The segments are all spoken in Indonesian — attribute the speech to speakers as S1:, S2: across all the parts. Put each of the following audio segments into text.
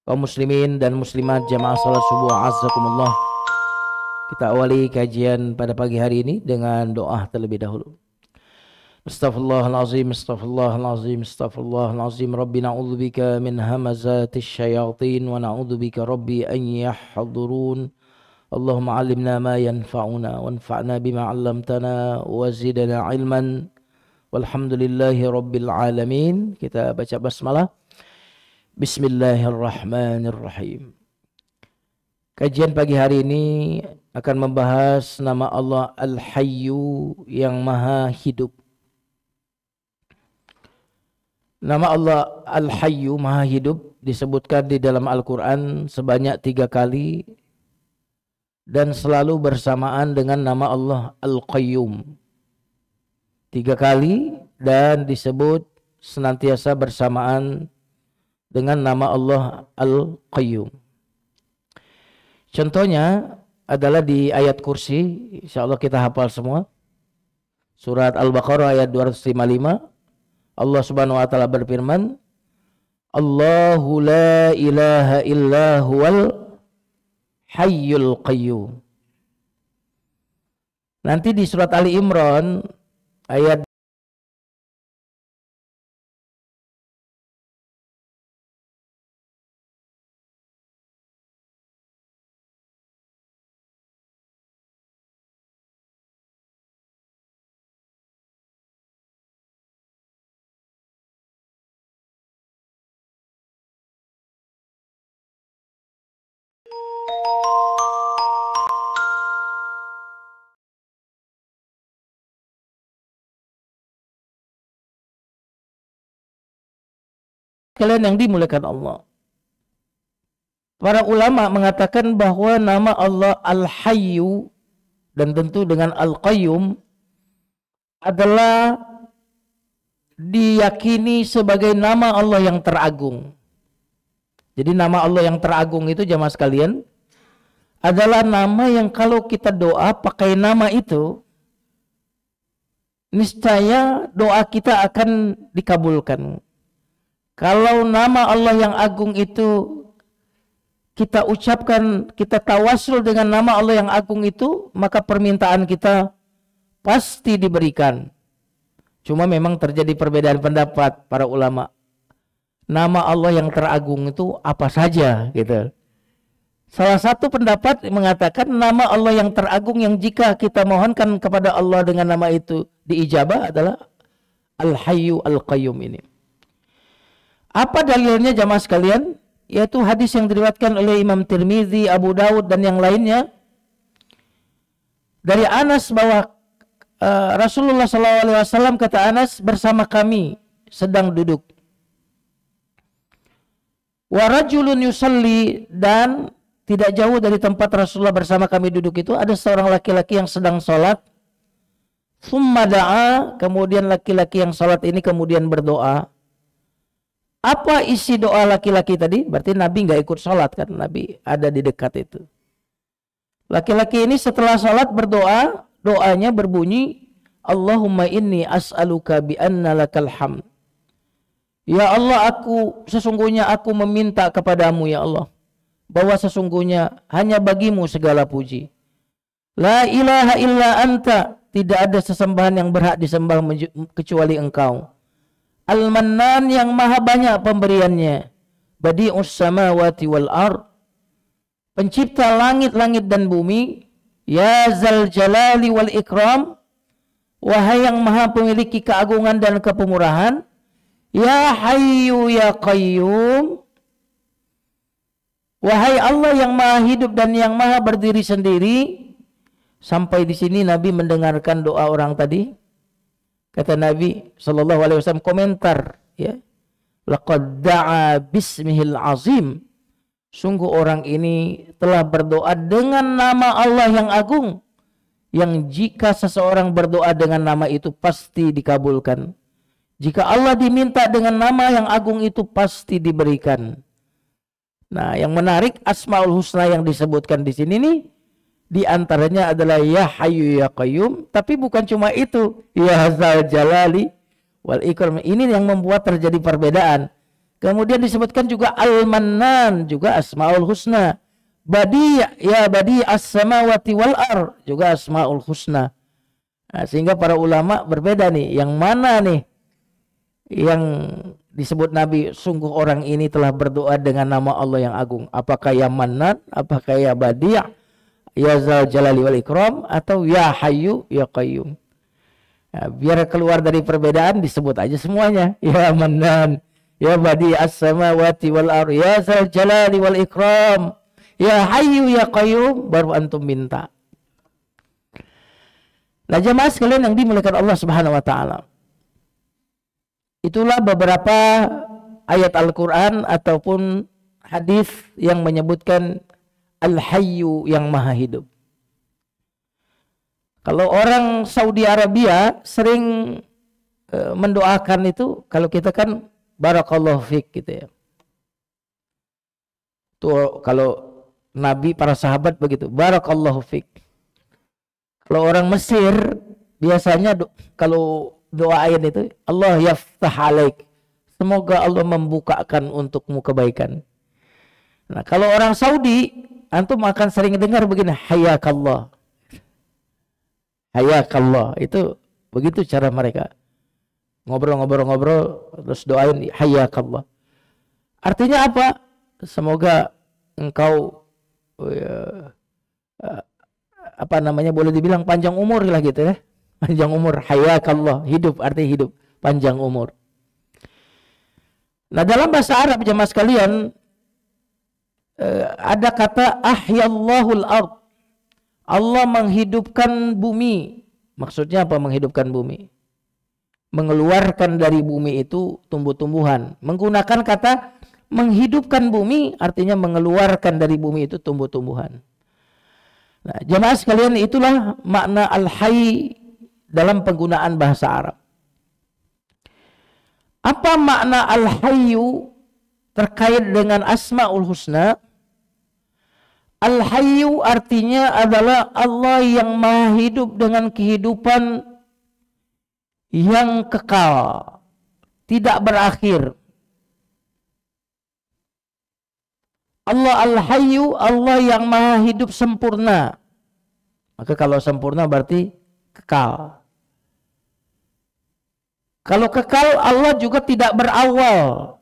S1: Kaum muslimin dan muslimat jamaah salat subuh azzakumullah. Kita awali kajian pada pagi hari ini dengan doa terlebih dahulu. Astaghfirullahalazim, astaghfirullahalazim, astaghfirullahalazim. Rabbi na'udzubika min hamazatis syayatin wa na'udzubika rabbi an yahdurun. Allahumma 'allimna ma yanfa'una wanfa'na bima 'allamtana wa zidna 'ilman. Walhamdulillahi rabbil alamin. Kita baca basmalah. Bismillahirrahmanirrahim. Kajian pagi hari ini akan membahas nama Allah Al-Hayyu yang Maha Hidup. Nama Allah Al-Hayyu Maha Hidup disebutkan di dalam Al-Quran sebanyak 3 kali dan selalu bersamaan dengan nama Allah Al-Qayyum. 3 kali dan disebut senantiasa bersamaan dengan nama Allah Al-Qayyum. Contohnya adalah di ayat kursi, insyaallah kita hafal semua. Surat Al-Baqarah ayat 255. Allah Subhanahu wa taala berfirman, Allahu la ilaha illa huwal hayyul qayyum. Nanti di surat Ali Imran ayat kalian yang dimuliakan Allah. Para ulama mengatakan bahwa nama Allah Al-Hayyu dan tentu dengan Al-Qayyum adalah diyakini sebagai nama Allah yang teragung. Jadi nama Allah yang teragung itu jamaah sekalian adalah nama yang kalau kita doa pakai nama itu, niscaya doa kita akan dikabulkan. Kalau nama Allah yang agung itu kita ucapkan, kita tawasul dengan nama Allah yang agung itu, maka permintaan kita pasti diberikan. Cuma memang terjadi perbedaan pendapat para ulama. Nama Allah yang teragung itu apa saja gitu. Salah satu pendapat mengatakan nama Allah yang teragung yang jika kita mohonkan kepada Allah dengan nama itu diijabah adalah Al-Hayyu Al-Qayyum ini. Apa dalilnya jamaah sekalian? Yaitu hadis yang diriwayatkan oleh Imam Tirmizi, Abu Dawud dan yang lainnya dari Anas bahwa Rasulullah SAW kata Anas, bersama kami sedang duduk. Wa rajulun yusalli, dan tidak jauh dari tempat Rasulullah bersama kami duduk itu ada seorang laki-laki yang sedang sholat. Tsumma da'a, kemudian laki-laki yang sholat ini kemudian berdoa. Apa isi doa laki-laki tadi? Berarti Nabi nggak ikut sholat kan? Nabi ada di dekat itu. Laki-laki ini setelah sholat berdoa, doanya berbunyi, Allahumma inni as'aluka bi anna lakal hamd. Ya Allah, sesungguhnya aku meminta kepadamu ya Allah, bahwa sesungguhnya hanya bagimu segala puji. La ilaha illa anta, tidak ada sesembahan yang berhak disembah kecuali engkau. Al-Mannan, yang maha banyak pemberiannya. Badi'us samawati wal ard, pencipta langit-langit dan bumi. Ya zal jalali wal ikram, wahai yang maha memiliki keagungan dan kepemurahan. Ya Hayyu ya Qayyum, wahai Allah yang maha hidup dan yang maha berdiri sendiri. Sampai di sini Nabi mendengarkan doa orang tadi. Kata Nabi SAW komentar, ya, laqad da'a bismihil azim, sungguh orang ini telah berdoa dengan nama Allah yang agung, yang jika seseorang berdoa dengan nama itu pasti dikabulkan. Jika Allah diminta dengan nama yang agung itu pasti diberikan. Nah, yang menarik Asmaul Husna yang disebutkan di sini nih, di antaranya adalah Ya Hayyu Ya Qayyum, tapi bukan cuma itu, Ya Zal Jalali wal Ikram. Ini yang membuat terjadi perbedaan. Kemudian disebutkan juga Al-Mannan, juga Asmaul Husna. Ya Badi as-samawati wal ar, juga Asmaul Husna. Nah, sehingga para ulama berbeda nih, yang mana nih yang disebut Nabi, sungguh orang ini telah berdoa dengan nama Allah yang agung. Apakah ya Mannan, apakah ya Badi', ya Zal Jalali wal Ikram, atau ya Hayyu ya Qayyum. Nah, biar keluar dari perbedaan disebut aja semuanya. Ya Mannan, ya Badi as-samawati wal ar, ya Zal Jalali wal Ikram, ya Hayyu ya Qayyum, baru antum minta. Nah, jemaah sekalian yang dimuliakan Allah Subhanahu wa taala. Itulah beberapa ayat Al-Qur'an ataupun hadis yang menyebutkan Al-Hayyu yang Maha Hidup. Kalau orang Saudi Arabia sering mendoakan itu, kalau kita kan barakallahu fik gitu ya. Tuh kalau Nabi, para sahabat begitu, barakallahu fik. Kalau orang Mesir biasanya kalau doa ayat itu, Allah yaftah alaik, semoga Allah membukakan untukmu kebaikan. Nah, kalau orang Saudi, antum akan sering dengar begini, hayakallah. Hayakallah, itu begitu cara mereka. Ngobrol-ngobrol terus doain hayakallah. Artinya apa? Semoga engkau boleh dibilang panjang umur lah gitu ya. Panjang umur, hayakallah, hidup, arti hidup, panjang umur. Nah, dalam bahasa Arab jemaah sekalian ada kata ahyallahul ard. Allah menghidupkan bumi. Maksudnya apa menghidupkan bumi? Mengeluarkan dari bumi itu tumbuh-tumbuhan. Menggunakan kata menghidupkan bumi artinya mengeluarkan dari bumi itu tumbuh-tumbuhan. Nah, jemaah sekalian, itulah makna al-hayy dalam penggunaan bahasa Arab. Apa makna Al-Hayyu terkait dengan Asmaul Husna? Al-Hayyu artinya adalah Allah yang Maha Hidup dengan kehidupan yang kekal, tidak berakhir. Allah Al-Hayyu, Allah yang Maha Hidup sempurna. Maka kalau sempurna berarti kekal. Kalau kekal, Allah juga tidak berawal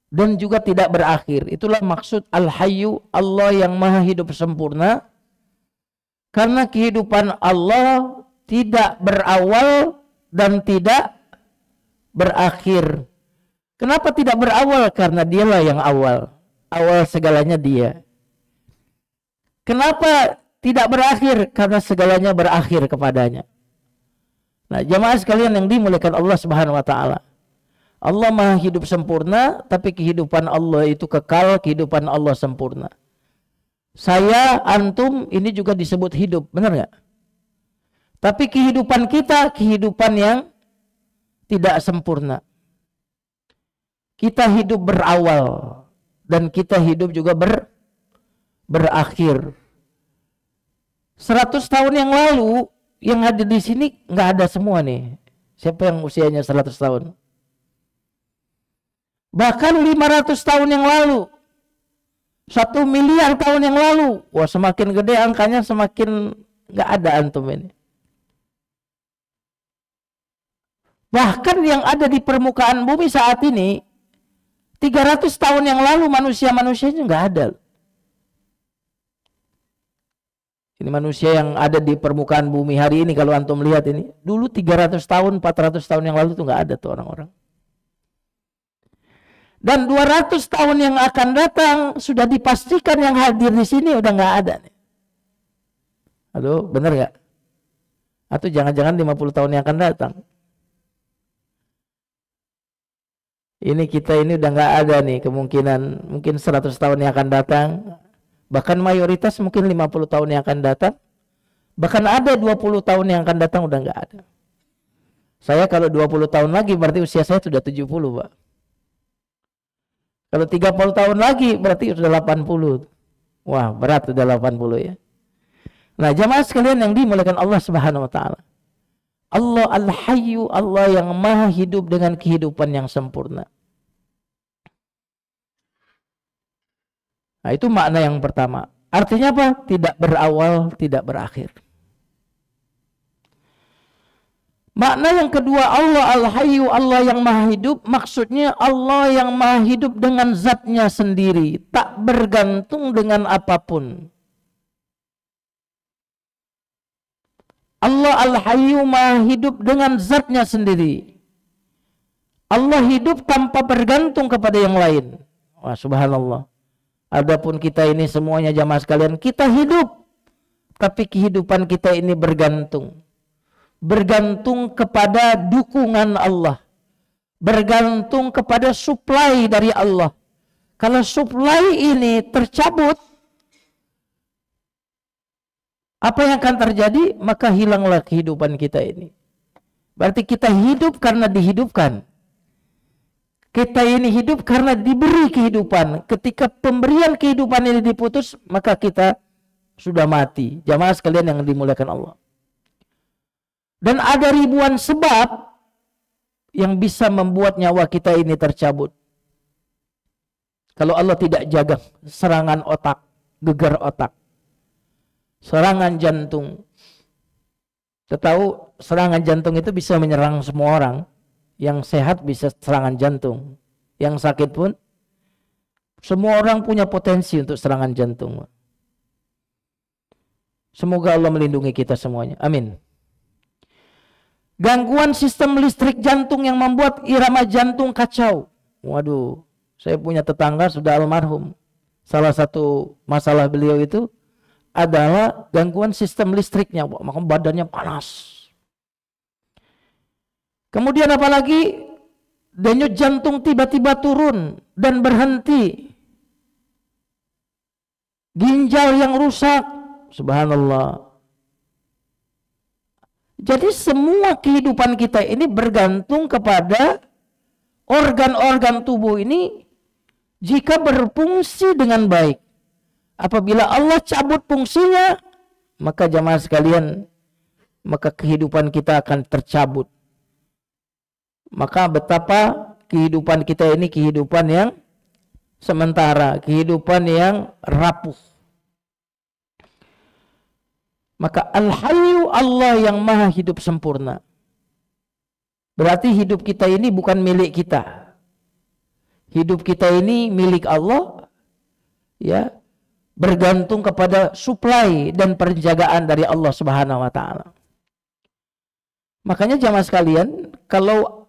S1: dan juga tidak berakhir. Itulah maksud Al-Hayyu, Allah yang Maha Hidup sempurna. Karena kehidupan Allah tidak berawal dan tidak berakhir. Kenapa tidak berawal? Karena dialah yang awal. Awal segalanya dia. Kenapa tidak berakhir? Karena segalanya berakhir kepadanya. Nah, jamaah sekalian yang dimuliakan Allah Subhanahu wa taala. Allah Maha Hidup sempurna, tapi kehidupan Allah itu kekal, kehidupan Allah sempurna. Saya, antum ini juga disebut hidup, benar nggak? Tapi kehidupan kita kehidupan yang tidak sempurna. Kita hidup berawal dan kita hidup juga berakhir. 100 tahun yang lalu yang ada di sini nggak ada semua nih. Siapa yang usianya 100 tahun? Bahkan 500 tahun yang lalu, 1 miliar tahun yang lalu. Wah, semakin gede angkanya semakin nggak ada antum ini. Bahkan yang ada di permukaan bumi saat ini 300 tahun yang lalu manusia-manusianya nggak ada. Ini manusia yang ada di permukaan bumi hari ini, kalau antum lihat ini, dulu 300 tahun, 400 tahun yang lalu tuh nggak ada tuh orang-orang. Dan 200 tahun yang akan datang sudah dipastikan yang hadir di sini udah nggak ada nih. Aduh, bener nggak? Atau jangan-jangan 50 tahun yang akan datang. Ini kita ini udah nggak ada nih kemungkinan, mungkin 100 tahun yang akan datang. Bahkan mayoritas mungkin 50 tahun yang akan datang. Bahkan ada 20 tahun yang akan datang udah nggak ada. Saya kalau 20 tahun lagi berarti usia saya sudah 70, Pak. Kalau 30 tahun lagi berarti sudah 80. Wah, berat sudah 80 ya. Nah, jamaah sekalian yang dimuliakan Allah Subhanahu wa taala. Allah Al-Hayyu, Allah yang Maha Hidup dengan kehidupan yang sempurna. Nah, itu makna yang pertama. Artinya apa? Tidak berawal, tidak berakhir. Makna yang kedua, Allah Al-Hayyu, Allah yang maha hidup, maksudnya Allah yang maha hidup dengan zatnya sendiri, tak bergantung dengan apapun. Allah Al-Hayyu maha hidup dengan zatnya sendiri. Allah hidup tanpa bergantung kepada yang lain. Wah, subhanallah. Adapun kita ini semuanya jamaah sekalian, kita hidup, tapi kehidupan kita ini bergantung kepada dukungan Allah, bergantung kepada supply dari Allah. Kalau supply ini tercabut, apa yang akan terjadi? Maka hilanglah kehidupan kita ini. Berarti kita hidup karena dihidupkan. Kita ini hidup karena diberi kehidupan. Ketika pemberian kehidupan ini diputus, maka kita sudah mati. Jamaah sekalian yang dimuliakan Allah. Dan ada ribuan sebab yang bisa membuat nyawa kita ini tercabut. Kalau Allah tidak jaga, serangan otak, gegar otak, serangan jantung. Kita tahu serangan jantung itu bisa menyerang semua orang. Yang sehat bisa serangan jantung. Yang sakit pun, semua orang punya potensi untuk serangan jantung. Semoga Allah melindungi kita semuanya. Amin. Gangguan sistem listrik jantung yang membuat irama jantung kacau. Waduh, saya punya tetangga sudah almarhum. Salah satu masalah beliau itu adalah gangguan sistem listriknya, maka badannya panas. Kemudian apalagi denyut jantung tiba-tiba turun dan berhenti. Ginjal yang rusak, subhanallah. Jadi semua kehidupan kita ini bergantung kepada organ-organ tubuh ini jika berfungsi dengan baik. Apabila Allah cabut fungsinya, maka jamaah sekalian, maka kehidupan kita akan tercabut. Maka betapa kehidupan kita ini kehidupan yang sementara, kehidupan yang rapuh. Maka Al-Hayyu, Allah yang maha hidup sempurna. Berarti hidup kita ini bukan milik kita. Hidup kita ini milik Allah, ya, bergantung kepada supply dan penjagaan dari Allah Subhanahu wa taala. Makanya jamaah sekalian, kalau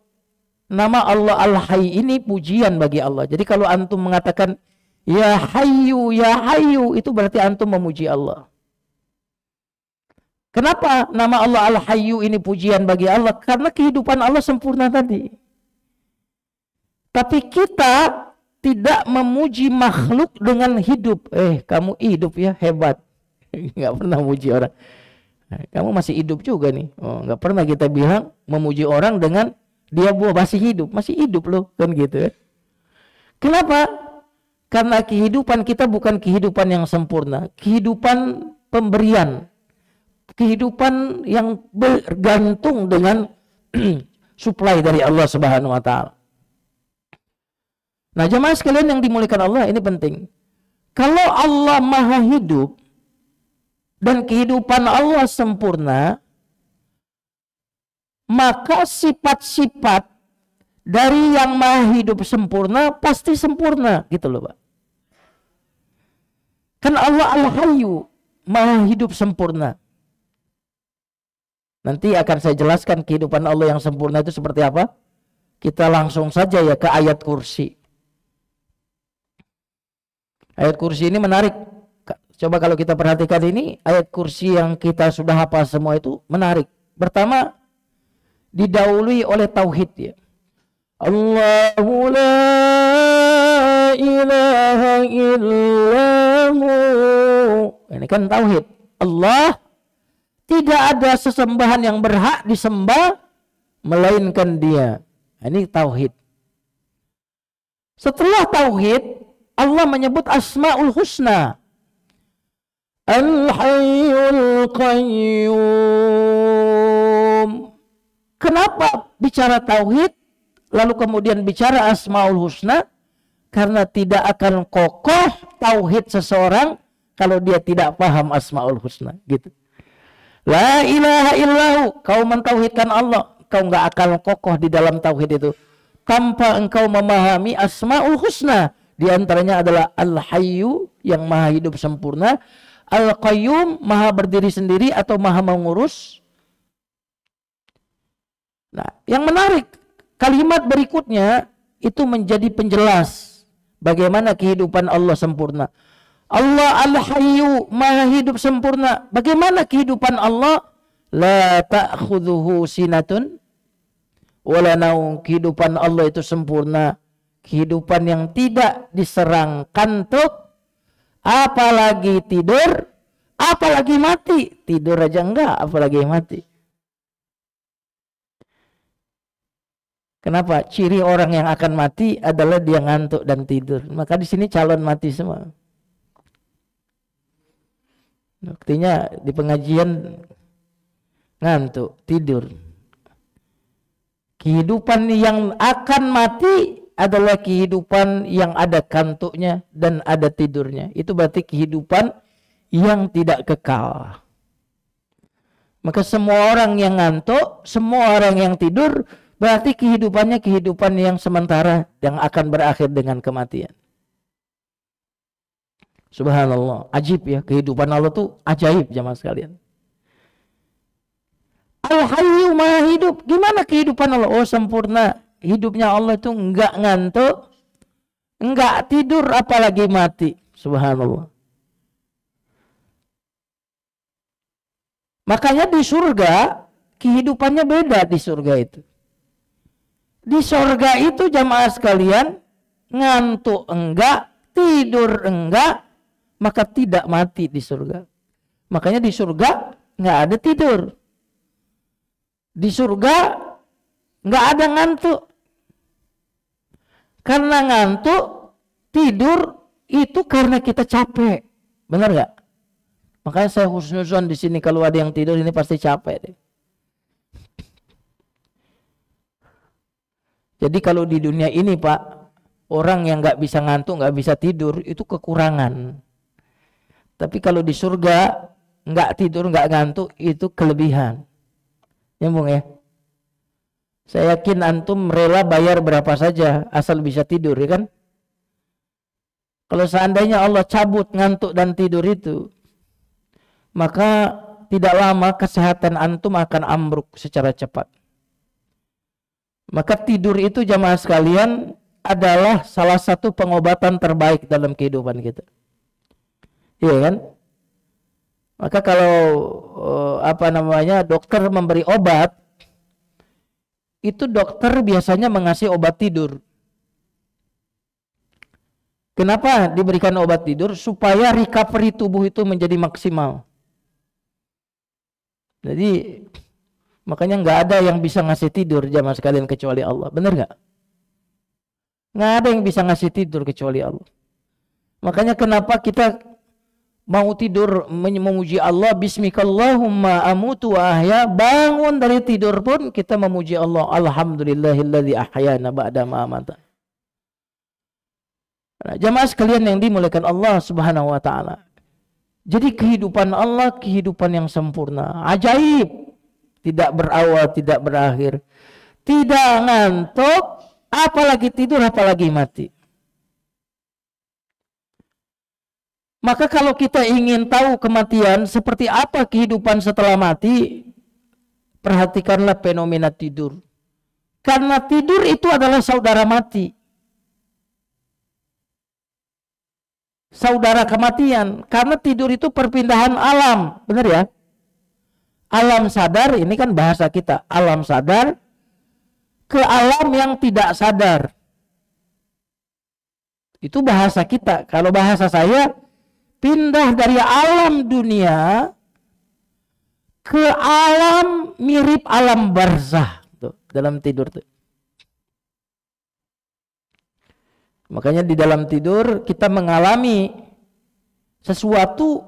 S1: nama Allah Al-Hayy ini pujian bagi Allah. Jadi kalau antum mengatakan ya Hayyu, ya Hayyu, itu berarti antum memuji Allah. Kenapa nama Allah Al-Hayyu ini pujian bagi Allah? Karena kehidupan Allah sempurna tadi. Tapi kita tidak memuji makhluk dengan hidup. Kamu hidup ya, hebat. Nggak pernah memuji orang. Kamu masih hidup juga nih. Nggak pernah kita bilang memuji orang dengan dia masih hidup loh, kan gitu ya. Kenapa? Karena kehidupan kita bukan kehidupan yang sempurna. Kehidupan pemberian. Kehidupan yang bergantung dengan supply dari Allah Subhanahu wa taala. Nah, jemaah sekalian yang dimuliakan Allah, ini penting. Kalau Allah maha hidup dan kehidupan Allah sempurna, maka sifat-sifat dari yang maha hidup sempurna pasti sempurna, gitu loh, Pak. Kan Allah Al-Hayyu, maha hidup sempurna. Nanti akan saya jelaskan kehidupan Allah yang sempurna itu seperti apa. Kita langsung saja ya ke ayat kursi. Ayat kursi ini menarik. Coba kalau kita perhatikan ini, ayat kursi yang kita sudah hafal semua itu menarik. Pertama, didahului oleh tauhid ya. Allahu la ilaha illahu. Ini kan tauhid. Allah, tidak ada sesembahan yang berhak disembah melainkan Dia. Ini tauhid. Setelah tauhid, Allah menyebut Asmaul Husna. Al-Hayyul Qayyum. Kenapa bicara tauhid lalu kemudian bicara Asmaul Husna? Karena tidak akan kokoh tauhid seseorang kalau dia tidak paham Asmaul Husna, gitu. La ilaha illahu, kau mentauhidkan Allah, kau nggak akan kokoh di dalam tauhid itu tanpa engkau memahami Asmaul Husna. Di antaranya adalah Al-Hayyu, yang maha hidup sempurna, Al-Qayyum, maha berdiri sendiri atau maha mengurus. Nah, yang menarik, kalimat berikutnya itu menjadi penjelas bagaimana kehidupan Allah sempurna. Allah Al-Hayyu, maha hidup sempurna. Bagaimana kehidupan Allah? La ta'khudhuhu sinatun wala naum. Kehidupan Allah itu sempurna, kehidupan yang tidak diserang kantuk, apalagi tidur, apalagi mati. Tidur aja enggak, apalagi mati. Kenapa? Ciri orang yang akan mati adalah dia ngantuk dan tidur. Maka di sini calon mati semua. Buktinya di pengajian ngantuk, tidur. Kehidupan yang akan mati adalah kehidupan yang ada kantuknya dan ada tidurnya. Itu berarti kehidupan yang tidak kekal. Maka semua orang yang ngantuk, semua orang yang tidur, berarti kehidupannya kehidupan yang sementara yang akan berakhir dengan kematian. Subhanallah, ajib ya, kehidupan Allah tuh ajaib jamaah sekalian. Al-Hayyu, maha hidup. Gimana kehidupan Allah? Oh, sempurna. Hidupnya Allah itu enggak ngantuk, enggak tidur, apalagi mati. Subhanallah. Makanya di surga kehidupannya beda. Di surga itu, di surga itu jamaah sekalian, ngantuk enggak, tidur enggak, maka tidak mati di surga. Makanya di surga nggak ada tidur. Di surga nggak ada ngantuk. Karena ngantuk, tidur itu karena kita capek. Benar nggak? Makanya saya husnuzon di sini, kalau ada yang tidur ini pasti capek deh. Jadi kalau di dunia ini Pak, orang yang nggak bisa ngantuk, nggak bisa tidur, itu kekurangan. Tapi kalau di surga nggak tidur, nggak ngantuk, itu kelebihan. Nyambung ya? Saya yakin antum rela bayar berapa saja asal bisa tidur, ya kan? Kalau seandainya Allah cabut ngantuk dan tidur itu, maka tidak lama kesehatan antum akan ambruk secara cepat. Maka tidur itu jamaah sekalian adalah salah satu pengobatan terbaik dalam kehidupan kita. Iya kan? Maka kalau dokter memberi obat, itu dokter biasanya mengasih obat tidur. Kenapa diberikan obat tidur? Supaya recovery tubuh itu menjadi maksimal. Jadi makanya nggak ada yang bisa ngasih tidur jamaah sekalian kecuali Allah. Benar nggak? Nggak ada yang bisa ngasih tidur kecuali Allah. Makanya kenapa kita mau tidur memuji Allah, bismikallahumma amutu wa ahya, bangun dari tidur pun kita memuji Allah, alhamdulillahilladzi ahyana ba'da ma amata. Nah, jamaah sekalian yang dimuliakan Allah Subhanahu wa taala. Jadi kehidupan Allah kehidupan yang sempurna, ajaib, tidak berawal, tidak berakhir, tidak ngantuk, apalagi tidur, apalagi mati. Maka kalau kita ingin tahu kematian, seperti apa kehidupan setelah mati, perhatikanlah fenomena tidur. Karena tidur itu adalah saudara mati. Saudara kematian. Karena tidur itu perpindahan alam. Benar ya? Alam sadar, ini kan bahasa kita. Alam sadar ke alam yang tidak sadar. Itu bahasa kita. Kalau bahasa saya, pindah dari alam dunia ke alam mirip alam barzah tuh, dalam tidur tuh. Makanya di dalam tidur kita mengalami sesuatu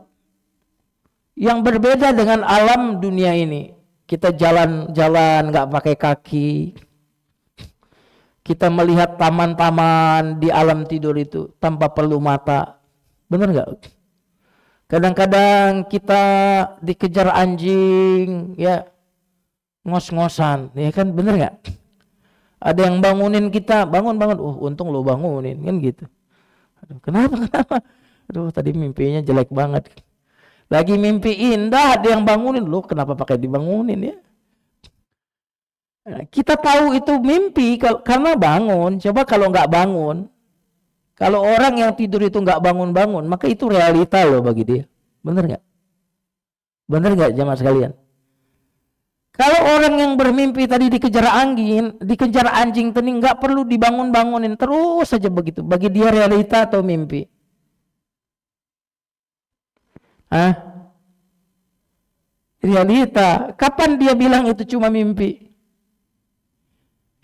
S1: yang berbeda dengan alam dunia ini. Kita jalan-jalan nggak pakai kaki. Kita melihat taman-taman di alam tidur itu tanpa perlu mata. Bener nggak? Kadang-kadang kita dikejar anjing, ya ngos-ngosan, ya kan, bener nggak? Ada yang bangunin kita, bangun, untung lo bangunin, kan gitu. Aduh, kenapa? Aduh, tadi mimpinya jelek banget. Lagi mimpi indah, ada yang bangunin, lo kenapa pakai dibangunin ya? Nah, kita tahu itu mimpi karena bangun. Coba kalau nggak bangun, kalau orang yang tidur itu nggak bangun-bangun, maka itu realita loh bagi dia. Bener nggak? Bener nggak jamaah sekalian? Kalau orang yang bermimpi tadi dikejar angin, dikejar anjing tadi nggak perlu dibangun-bangunin, terus saja begitu. Bagi dia realita atau mimpi? Realita. Kapan dia bilang itu cuma mimpi?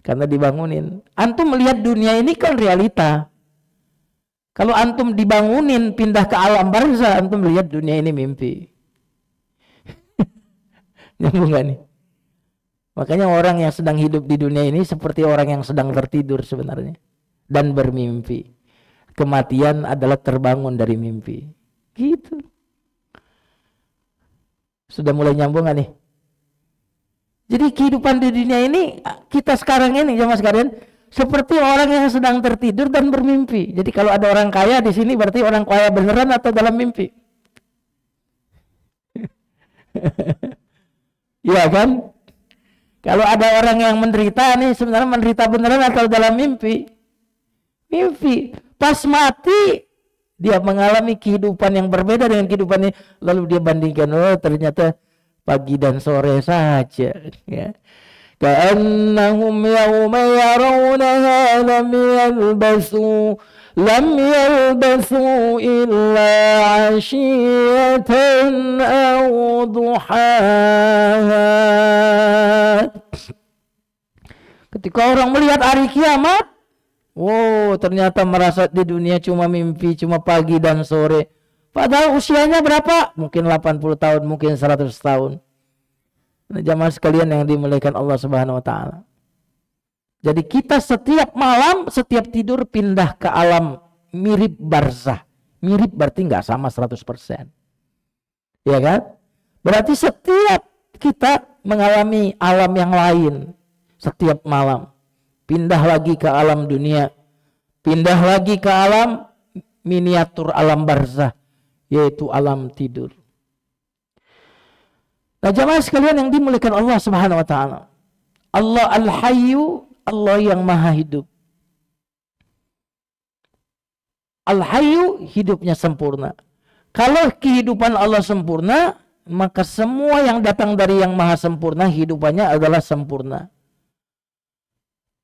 S1: Karena dibangunin. Antum melihat dunia ini kan realita. Kalau antum dibangunin pindah ke alam barzah, antum melihat dunia ini mimpi. Nyambung gak nih? Makanya orang yang sedang hidup di dunia ini seperti orang yang sedang tertidur sebenarnya dan bermimpi. Kematian adalah terbangun dari mimpi. Gitu. Sudah mulai nyambung gak nih? Jadi kehidupan di dunia ini, kita sekarang ini jamaah sekalian, seperti orang yang sedang tertidur dan bermimpi. Jadi kalau ada orang kaya di sini berarti orang kaya beneran atau dalam mimpi? Iya kan? Kalau ada orang yang menderita nih, sebenarnya menderita beneran atau dalam mimpi? Mimpi. Pas mati, dia mengalami kehidupan yang berbeda dengan kehidupan ini. Lalu dia bandingkan, oh ternyata pagi dan sore saja. Ya. Ka'annahum yawma yarawnaha lam yalbasu illa 'ashiyatan aw duhaha. Ketika orang melihat hari kiamat, wow, ternyata merasa di dunia cuma mimpi, cuma pagi dan sore. Padahal usianya berapa? Mungkin 80 tahun, mungkin 100 tahun. Nah, jamaah sekalian yang dimuliakan Allah Subhanahu wa taala. Jadi kita setiap malam, setiap tidur pindah ke alam mirip barzah. Mirip berarti nggak sama 100%. Ya kan? Berarti setiap kita mengalami alam yang lain setiap malam. Pindah lagi ke alam dunia. Pindah lagi ke alam miniatur alam barzah, yaitu alam tidur. Nah, jamaah sekalian yang dimuliakan Allah Subhanahu wa taala. Allah Al-Hayyu, Allah yang Maha Hidup. Al-Hayyu, hidupnya sempurna. Kalau kehidupan Allah sempurna, maka semua yang datang dari yang Maha Sempurna hidupannya adalah sempurna.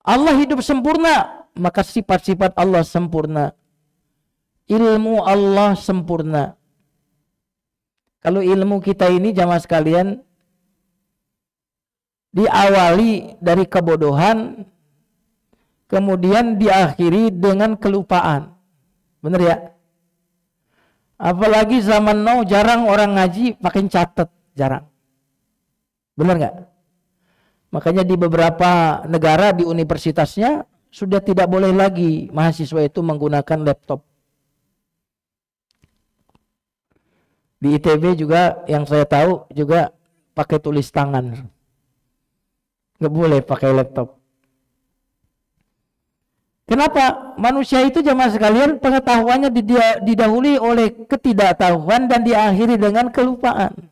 S1: Allah hidup sempurna, maka sifat-sifat Allah sempurna. Ilmu Allah sempurna. Kalau ilmu kita ini jamaah sekalian diawali dari kebodohan, kemudian diakhiri dengan kelupaan. Bener ya? Apalagi zaman now jarang orang ngaji pakai catat, jarang. Bener nggak? Makanya di beberapa negara di universitasnya sudah tidak boleh lagi mahasiswa itu menggunakan laptop. Di ITB juga yang saya tahu juga pakai tulis tangan. Nggak boleh pakai laptop. Kenapa? Manusia itu jamaah sekalian pengetahuannya didahului oleh ketidaktahuan dan diakhiri dengan kelupaan.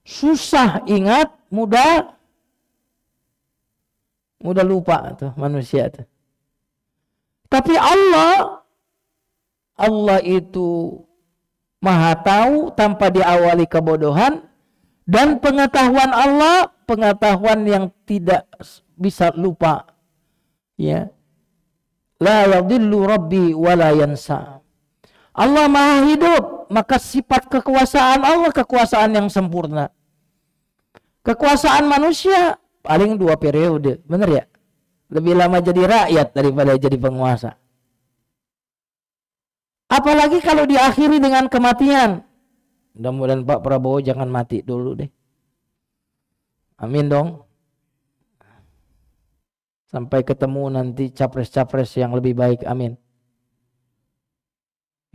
S1: Susah ingat, mudah lupa tuh manusia tuh. Tapi Allah itu Maha tahu tanpa diawali kebodohan, dan pengetahuan Allah pengetahuan yang tidak bisa lupa. Ya. La yadhillu rabbi wa la yansa. Allah Maha hidup, maka sifat kekuasaan Allah kekuasaan yang sempurna. Kekuasaan manusia paling 2 periode, benar ya? Lebih lama jadi rakyat daripada jadi penguasa. Apalagi kalau diakhiri dengan kematian. Mudah-mudahan Pak Prabowo jangan mati dulu deh. Amin dong. Sampai ketemu nanti capres-capres yang lebih baik. Amin.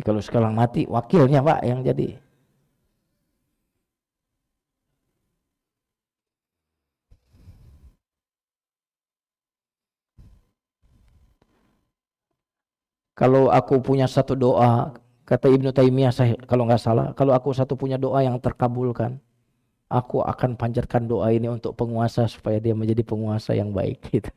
S1: Kalau sekarang mati, wakilnya Pak yang jadi. Kalau aku punya satu doa, kata Ibnu Taimiyah, kalau nggak salah, kalau aku satu punya doa yang terkabulkan, aku akan panjatkan doa ini untuk penguasa supaya dia menjadi penguasa yang baik. Gitu.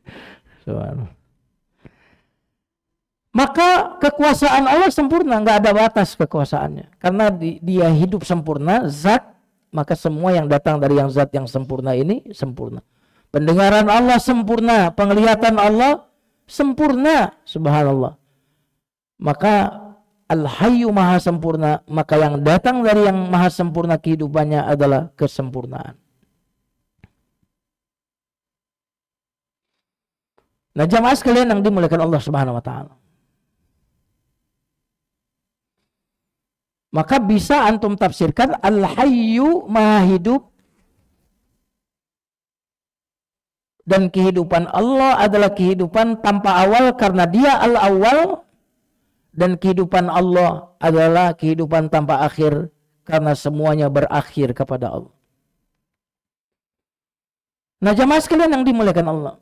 S1: Maka kekuasaan Allah sempurna, nggak ada batas kekuasaannya. Karena dia hidup sempurna, zat, maka semua yang datang dari yang zat yang sempurna ini sempurna. Pendengaran Allah sempurna, penglihatan Allah sempurna, subhanallah. Maka Al-Hayyu maha sempurna, maka yang datang dari yang maha sempurna kehidupannya adalah kesempurnaan. Nah, jamaah sekalian yang dimuliakan Allah Subhanahu wa taala. Maka bisa antum tafsirkan Al-Hayyu maha hidup, dan kehidupan Allah adalah kehidupan tanpa awal karena dia al-awwal, dan kehidupan Allah adalah kehidupan tanpa akhir karena semuanya berakhir kepada Allah. Nah, jamaah sekalian yang dimuliakan Allah,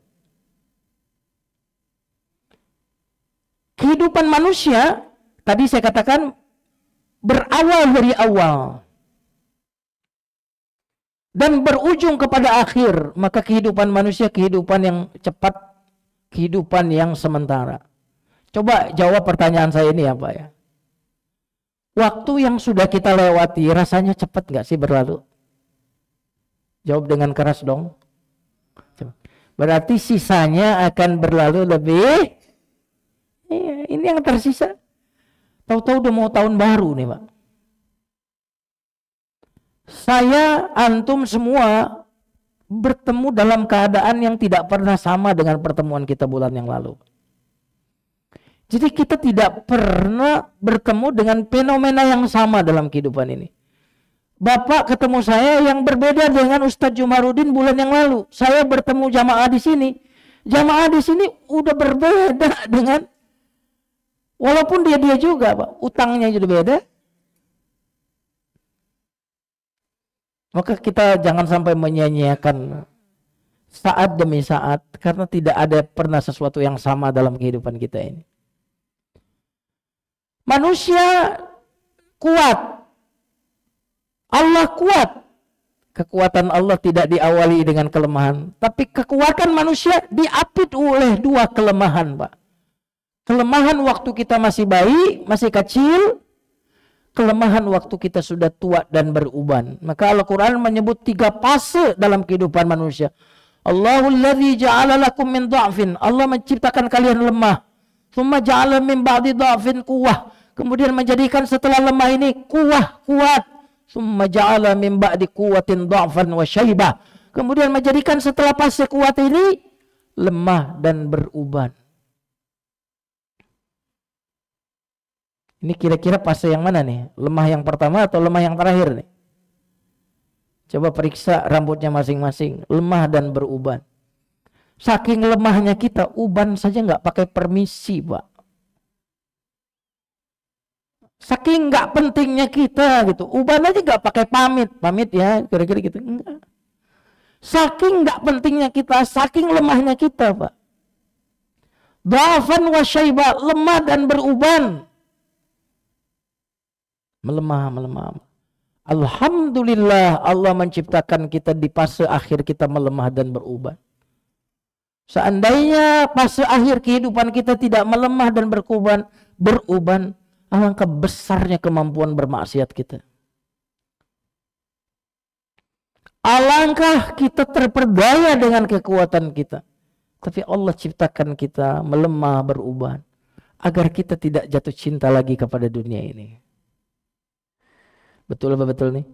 S1: kehidupan manusia tadi saya katakan berawal dari awal dan berujung kepada akhir. Maka kehidupan manusia kehidupan yang cepat, kehidupan yang sementara. Coba jawab pertanyaan saya ini ya Pak ya. Waktu yang sudah kita lewati rasanya cepat nggak sih berlalu? Jawab dengan keras dong. Berarti sisanya akan berlalu lebih. Iya, ini yang tersisa. Tahu-tahu udah mau tahun baru nih Pak. Saya, antum semua bertemu dalam keadaan yang tidak pernah sama dengan pertemuan kita bulan yang lalu. Jadi kita tidak pernah bertemu dengan fenomena yang sama dalam kehidupan ini. Bapak ketemu saya yang berbeda dengan Ustadz Jumaruddin bulan yang lalu. Saya bertemu jamaah di sini. Jamaah di sini udah berbeda dengan, walaupun dia juga Pak, utangnya juga beda. Maka kita jangan sampai menyanyiakan saat demi saat, karena tidak ada pernah sesuatu yang sama dalam kehidupan kita ini. Manusia kuat, Allah kuat. Kekuatan Allah tidak diawali dengan kelemahan, tapi kekuatan manusia diapit oleh dua kelemahan Pak. Kelemahan waktu kita masih bayi, masih kecil, kelemahan waktu kita sudah tua dan beruban. Maka Al-Quran menyebut 3 fase dalam kehidupan manusia. Allahul ladzi ja'ala lakum min dha'fin. Allah menciptakan kalian lemah. Tsumma ja'ala min ba'di dha'fin quwwah. Kemudian menjadikan setelah lemah ini kuat. Tsumma ja'ala min ba'di quwwatin dha'fan wa syaibah. Kemudian menjadikan setelah fase kuat ini lemah dan beruban. Ini kira-kira fase yang mana nih? Lemah yang pertama atau lemah yang terakhir nih? Coba periksa rambutnya masing-masing. Lemah dan beruban. Saking lemahnya kita, uban saja nggak pakai permisi Pak. Saking nggak pentingnya kita gitu, uban aja nggak pakai pamit ya, kira-kira gitu. Enggak. Saking nggak pentingnya kita, saking lemahnya kita Pak. Dha'fan wa syaiba, lemah dan beruban. Melemah. Alhamdulillah Allah menciptakan kita di fase akhir kita melemah dan beruban. Seandainya fase akhir kehidupan kita tidak melemah dan beruban, alangkah besarnya kemampuan bermaksiat kita. Alangkah kita terperdaya dengan kekuatan kita. Tapi Allah ciptakan kita melemah beruban agar kita tidak jatuh cinta lagi kepada dunia ini. Betul apa betul nih?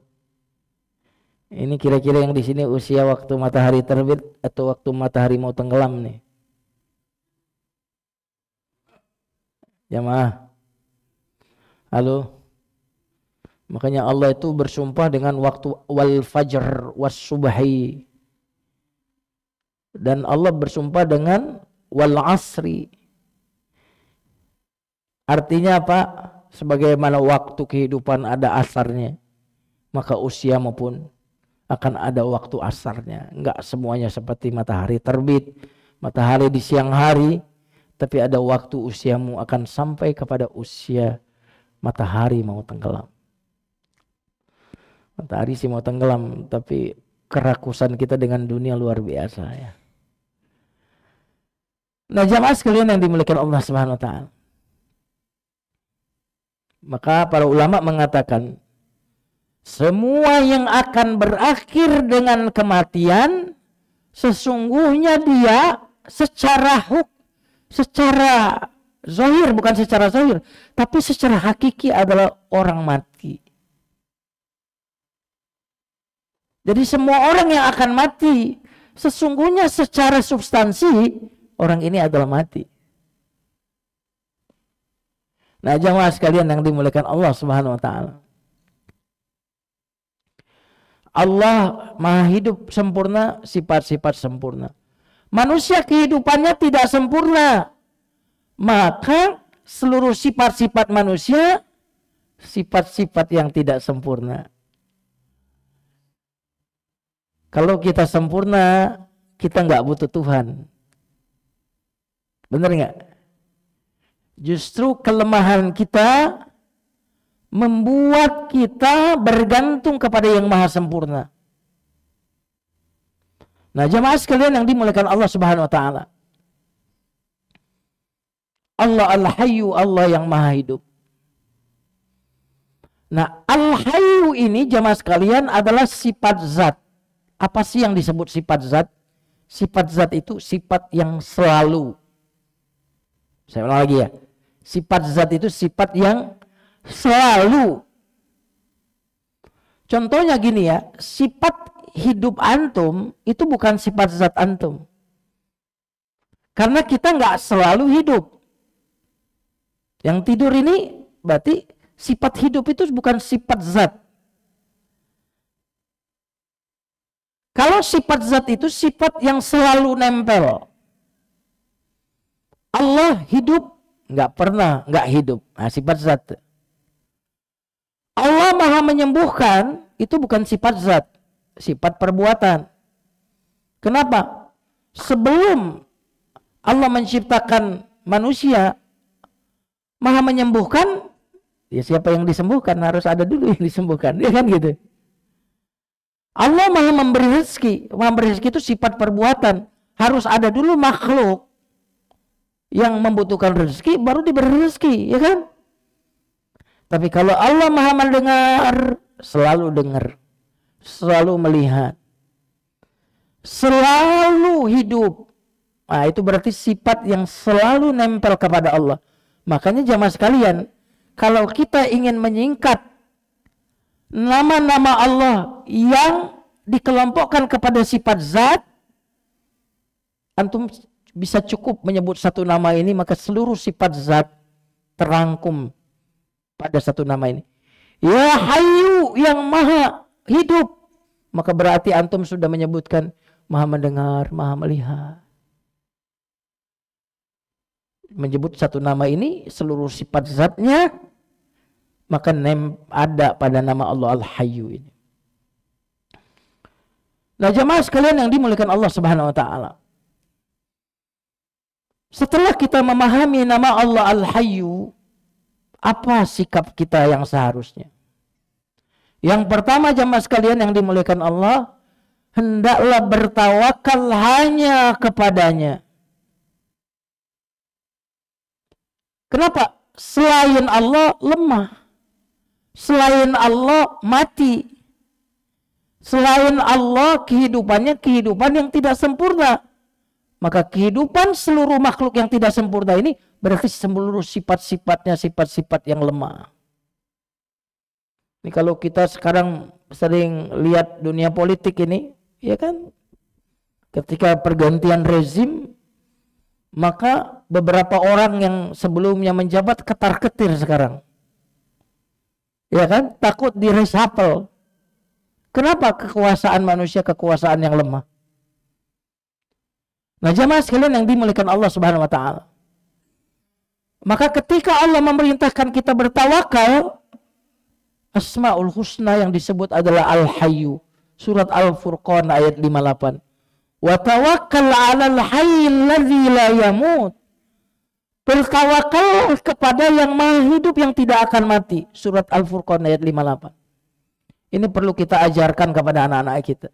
S1: Ini kira-kira yang di sini usia waktu matahari terbit atau waktu matahari mau tenggelam nih? Jamaah. Halo. Makanya Allah itu bersumpah dengan waktu wal fajr was subhi. Dan Allah bersumpah dengan wal asri. Artinya apa? sebagaimana waktu kehidupan ada asarnya, maka usia maupun akan ada waktu asarnya. Enggak semuanya seperti matahari terbit, matahari di siang hari, tapi ada waktu usiamu akan sampai kepada usia matahari mau tenggelam. Matahari sih mau tenggelam, tapi kerakusan kita dengan dunia luar biasa ya. Nah, jamaah sekalian yang dimuliakan Allah Subhanahu wa taala. Maka para ulama mengatakan semua yang akan berakhir dengan kematian sesungguhnya dia secara zahir, bukan secara zahir, tapi secara hakiki adalah orang mati. Jadi semua orang yang akan mati sesungguhnya secara substansi orang ini adalah mati. Nah, jamaah sekalian yang dimuliakan Allah Subhanahu wa taala. Allah Maha hidup sempurna, sifat-sifat sempurna. Manusia kehidupannya tidak sempurna. Maka seluruh sifat-sifat manusia sifat-sifat yang tidak sempurna. Kalau kita sempurna, kita nggak butuh Tuhan. Benar nggak? Justru kelemahan kita membuat kita bergantung kepada yang maha sempurna. Nah, jamaah sekalian yang dimuliakan Allah Subhanahu wa taala. Allah Al-Hayyu, Allah yang maha hidup. Nah, Al-Hayyu ini jamaah sekalian adalah sifat zat. Apa sih yang disebut sifat zat? Sifat zat itu sifat yang selalu. Saya ulang lagi ya. Sifat zat itu sifat yang selalu. Contohnya gini ya, sifat hidup antum itu bukan sifat zat antum. Karena kita nggak selalu hidup. Yang tidur ini berarti sifat hidup itu bukan sifat zat. Kalau sifat zat itu sifat yang selalu nempel. Allah hidup, nggak pernah nggak hidup. Nah, sifat zat. Allah maha menyembuhkan, itu bukan sifat zat, sifat perbuatan. Kenapa? Sebelum Allah menciptakan manusia, maha menyembuhkan, ya siapa yang disembuhkan harus ada dulu yang disembuhkan, ya kan gitu. Allah maha memberi rezeki, itu sifat perbuatan, harus ada dulu makhluk yang membutuhkan rezeki baru diberi rezeki, ya kan? Tapi kalau Allah maha mendengar, selalu dengar, selalu melihat, selalu hidup. Nah, itu berarti sifat yang selalu nempel kepada Allah. Makanya jamaah sekalian, kalau kita ingin menyingkat nama-nama Allah yang dikelompokkan kepada sifat zat, antum bisa cukup menyebut satu nama ini, maka seluruh sifat zat terangkum pada satu nama ini. Ya Hayyu, yang maha hidup, maka berarti antum sudah menyebutkan maha mendengar, maha melihat. Menyebut satu nama ini, seluruh sifat zatnya, maka ada pada nama Allah Al-Hayyu ini. Nah, jamaah sekalian yang dimuliakan Allah Subhanahu wa taala. Setelah kita memahami nama Allah Al-Hayyu, apa sikap kita yang seharusnya? Yang pertama jamaah sekalian yang dimuliakan Allah, hendaklah bertawakal hanya kepadanya. Kenapa? Selain Allah lemah. Selain Allah mati. Selain Allah kehidupannya kehidupan yang tidak sempurna. Maka kehidupan seluruh makhluk yang tidak sempurna ini berarti seluruh sifat-sifatnya sifat-sifat yang lemah. Ini kalau kita sekarang sering lihat dunia politik ini, ya kan? Ketika pergantian rezim, maka beberapa orang yang sebelumnya menjabat ketar-ketir sekarang. Ya kan? Takut di reshuffle. Kenapa? Kekuasaan manusia kekuasaan yang lemah. Nah, jamaah sekalian yang dimuliakan Allah Subhanahu wa taala. Maka ketika Allah memerintahkan kita bertawakal, Asmaul Husna yang disebut adalah Al-Hayyu. Surat Al-Furqan ayat 58. Wa tawakkal 'alal hayyil ladzi la yamut. Bertawakal kepada yang maha hidup yang tidak akan mati. Surat Al-Furqan ayat 58. Ini perlu kita ajarkan kepada anak-anak kita.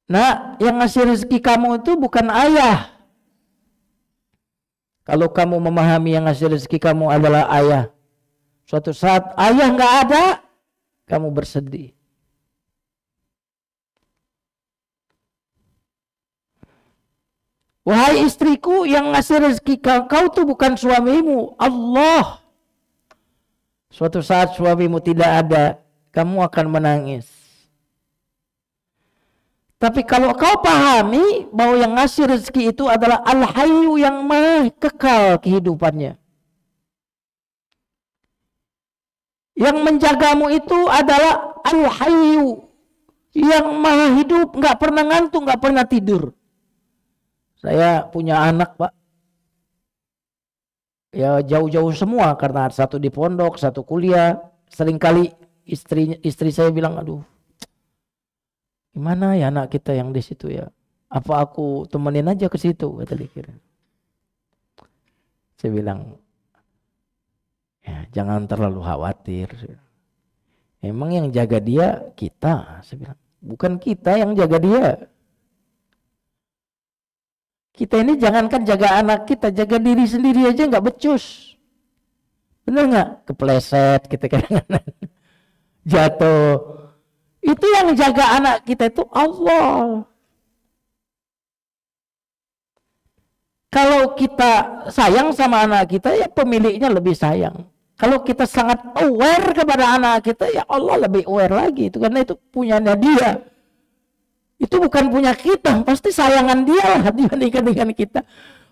S1: Nah, yang ngasih rezeki kamu itu bukan ayah. Kalau kamu memahami yang ngasih rezeki kamu adalah ayah, suatu saat ayah nggak ada, kamu bersedih. Wahai istriku, yang ngasih rezeki kau tuh bukan suamimu, Allah. Suatu saat suamimu tidak ada, kamu akan menangis. Tapi kalau kau pahami bahwa yang ngasih rezeki itu adalah Al-Hayyu yang maha kekal kehidupannya. Yang menjagamu itu adalah Al-Hayyu yang maha hidup, nggak pernah ngantuk, nggak pernah tidur. Saya punya anak, Pak. Ya jauh-jauh semua karena satu di pondok, satu kuliah. Seringkali istri saya bilang, aduh, gimana ya anak kita yang di situ ya? Apa aku temenin aja ke situ? Kata dia. Saya bilang, ya jangan terlalu khawatir. Emang yang jaga dia kita, saya bilang. Bukan kita yang jaga dia. Kita ini jangankan jaga anak kita, jaga diri sendiri aja nggak becus. Bener nggak? Kepleset kita kadang-kadang. Jatuh. Itu yang jaga anak kita itu Allah. Kalau kita sayang sama anak kita, ya pemiliknya lebih sayang. Kalau kita sangat aware kepada anak kita, ya Allah lebih aware lagi. Itu karena itu punyanya dia. Itu bukan punya kita. Pasti sayangan dia lah dibandingkan dengan kita.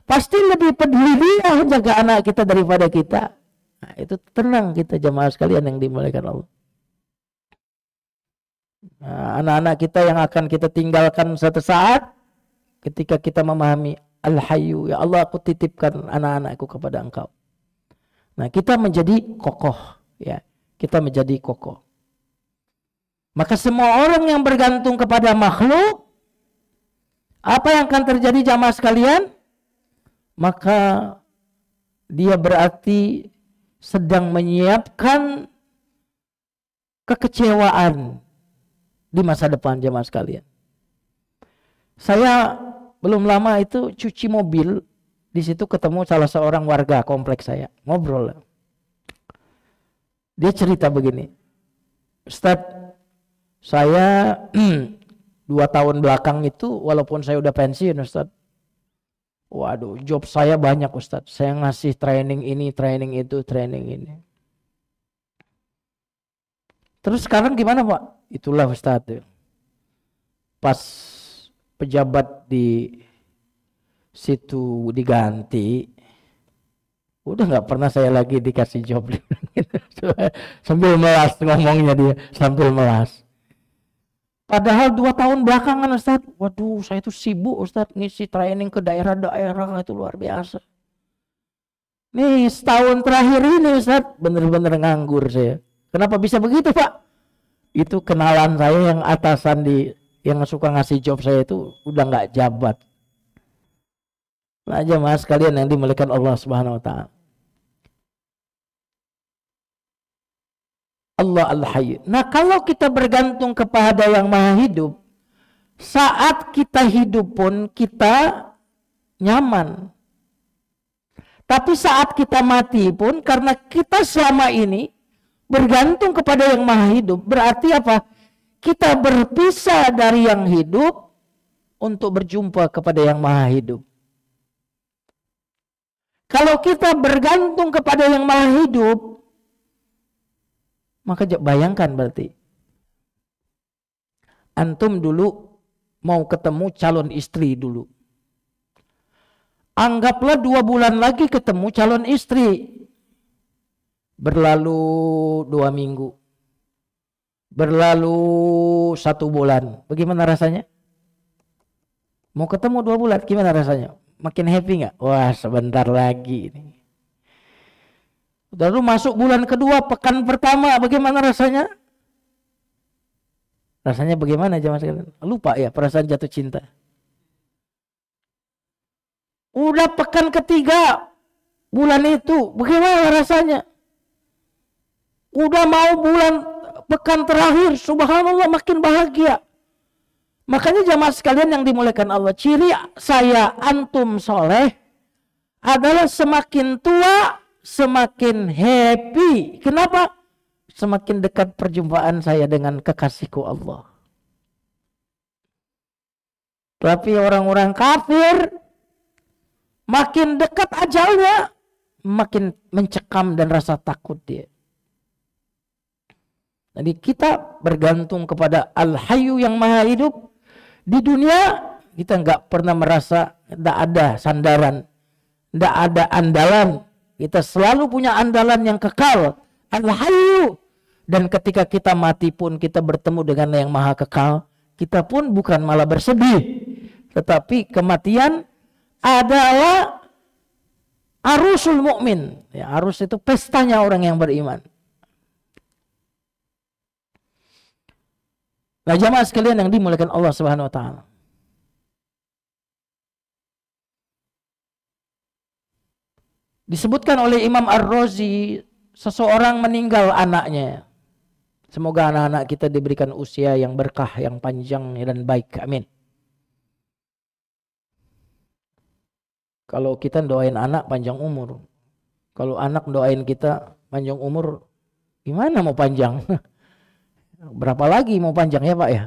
S1: Pasti lebih peduli dia menjaga anak kita daripada kita. Nah, itu tenang kita jamaah sekalian yang dimuliakan Allah. Nah, anak-anak kita yang akan kita tinggalkan suatu saat ketika kita memahami Al-Hayyu, ya Allah aku titipkan anak-anakku kepada Engkau. Nah, kita menjadi kokoh, ya. Kita menjadi kokoh. Maka semua orang yang bergantung kepada makhluk, apa yang akan terjadi jamaah sekalian? Maka dia berarti sedang menyiapkan kekecewaan di masa depan jemaah sekalian. Saya belum lama itu cuci mobil, di situ ketemu salah seorang warga kompleks saya, ngobrol. Dia cerita begini, Ustadz, saya 2 tahun belakang itu walaupun saya udah pensiun Ustadz, waduh job saya banyak Ustadz, saya ngasih training ini, training itu, training ini. Terus sekarang gimana Pak? Itulah Ustadz, pas pejabat di situ diganti, udah nggak pernah saya lagi dikasih job. Sambil melas ngomongnya dia, sambil melas. Padahal 2 tahun belakangan Ustadz, waduh saya itu sibuk Ustadz ngisi training ke daerah-daerah, itu luar biasa. Nih setahun terakhir ini Ustadz bener-bener nganggur saya. Kenapa bisa begitu Pak? Itu kenalan saya yang atasan yang suka ngasih job saya itu udah nggak jabat. Nah jemaah sekalian yang dimuliakan Allah Subhanahu Wa Taala. Allah Al-Hayy. Nah kalau kita bergantung kepada yang maha hidup, saat kita hidup pun kita nyaman. Tapi saat kita mati pun karena kita selama ini bergantung kepada yang maha hidup, berarti apa? Kita berpisah dari yang hidup untuk berjumpa kepada yang maha hidup. Kalau kita bergantung kepada yang maha hidup, maka bayangkan berarti antum dulu mau ketemu calon istri dulu. Anggaplah 2 bulan lagi ketemu calon istri. Berlalu 2 minggu. Berlalu 1 bulan. Bagaimana rasanya? Mau ketemu 2 bulan, gimana rasanya? Makin happy nggak? Wah sebentar lagi. Lalu masuk bulan kedua, pekan pertama, bagaimana rasanya? Rasanya bagaimana jemaah sekalian? Lupa ya perasaan jatuh cinta. Udah pekan ketiga bulan itu, bagaimana rasanya? Udah mau bulan pekan terakhir, subhanallah makin bahagia. Makanya jamaah sekalian yang dimuliakan Allah, ciri saya antum soleh adalah semakin tua semakin happy. Kenapa? Semakin dekat perjumpaan saya dengan kekasihku Allah. Tapi orang-orang kafir, makin dekat ajalnya, makin mencekam dan rasa takut dia. Jadi kita bergantung kepada Al-Hayyu yang Maha Hidup. Di dunia kita nggak pernah merasa tidak ada sandaran, tidak ada andalan. Kita selalu punya andalan yang kekal, Al-Hayyu. Dan ketika kita mati pun kita bertemu dengan yang Maha Kekal. Kita pun bukan malah bersedih, tetapi kematian adalah arusul mukmin. Ya, arus itu pestanya orang yang beriman. Nah, jamaah sekalian yang dimuliakan Allah Subhanahu wa taala. Disebutkan oleh Imam Ar-Razi, seseorang meninggal anaknya. Semoga anak-anak kita diberikan usia yang berkah, yang panjang dan baik. Amin. Kalau kita doain anak panjang umur. Kalau anak doain kita panjang umur, gimana mau panjang? Berapa lagi mau panjang ya Pak ya?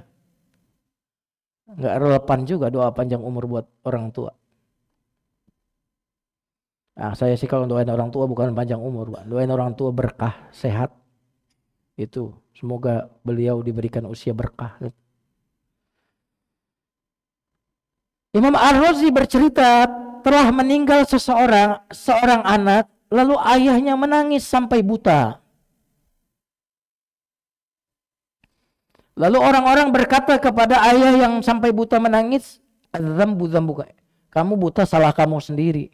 S1: Nggak relevan juga doa panjang umur buat orang tua. Nah, saya sih kalau doain orang tua bukan panjang umur, Pak. Doain orang tua berkah, sehat. Itu semoga beliau diberikan usia berkah. Imam Ar-Razi bercerita, telah meninggal seorang anak, lalu ayahnya menangis sampai buta. Lalu orang-orang berkata kepada ayah yang sampai buta menangis, "Dzambu-dzambuka." Kamu buta, salah kamu sendiri.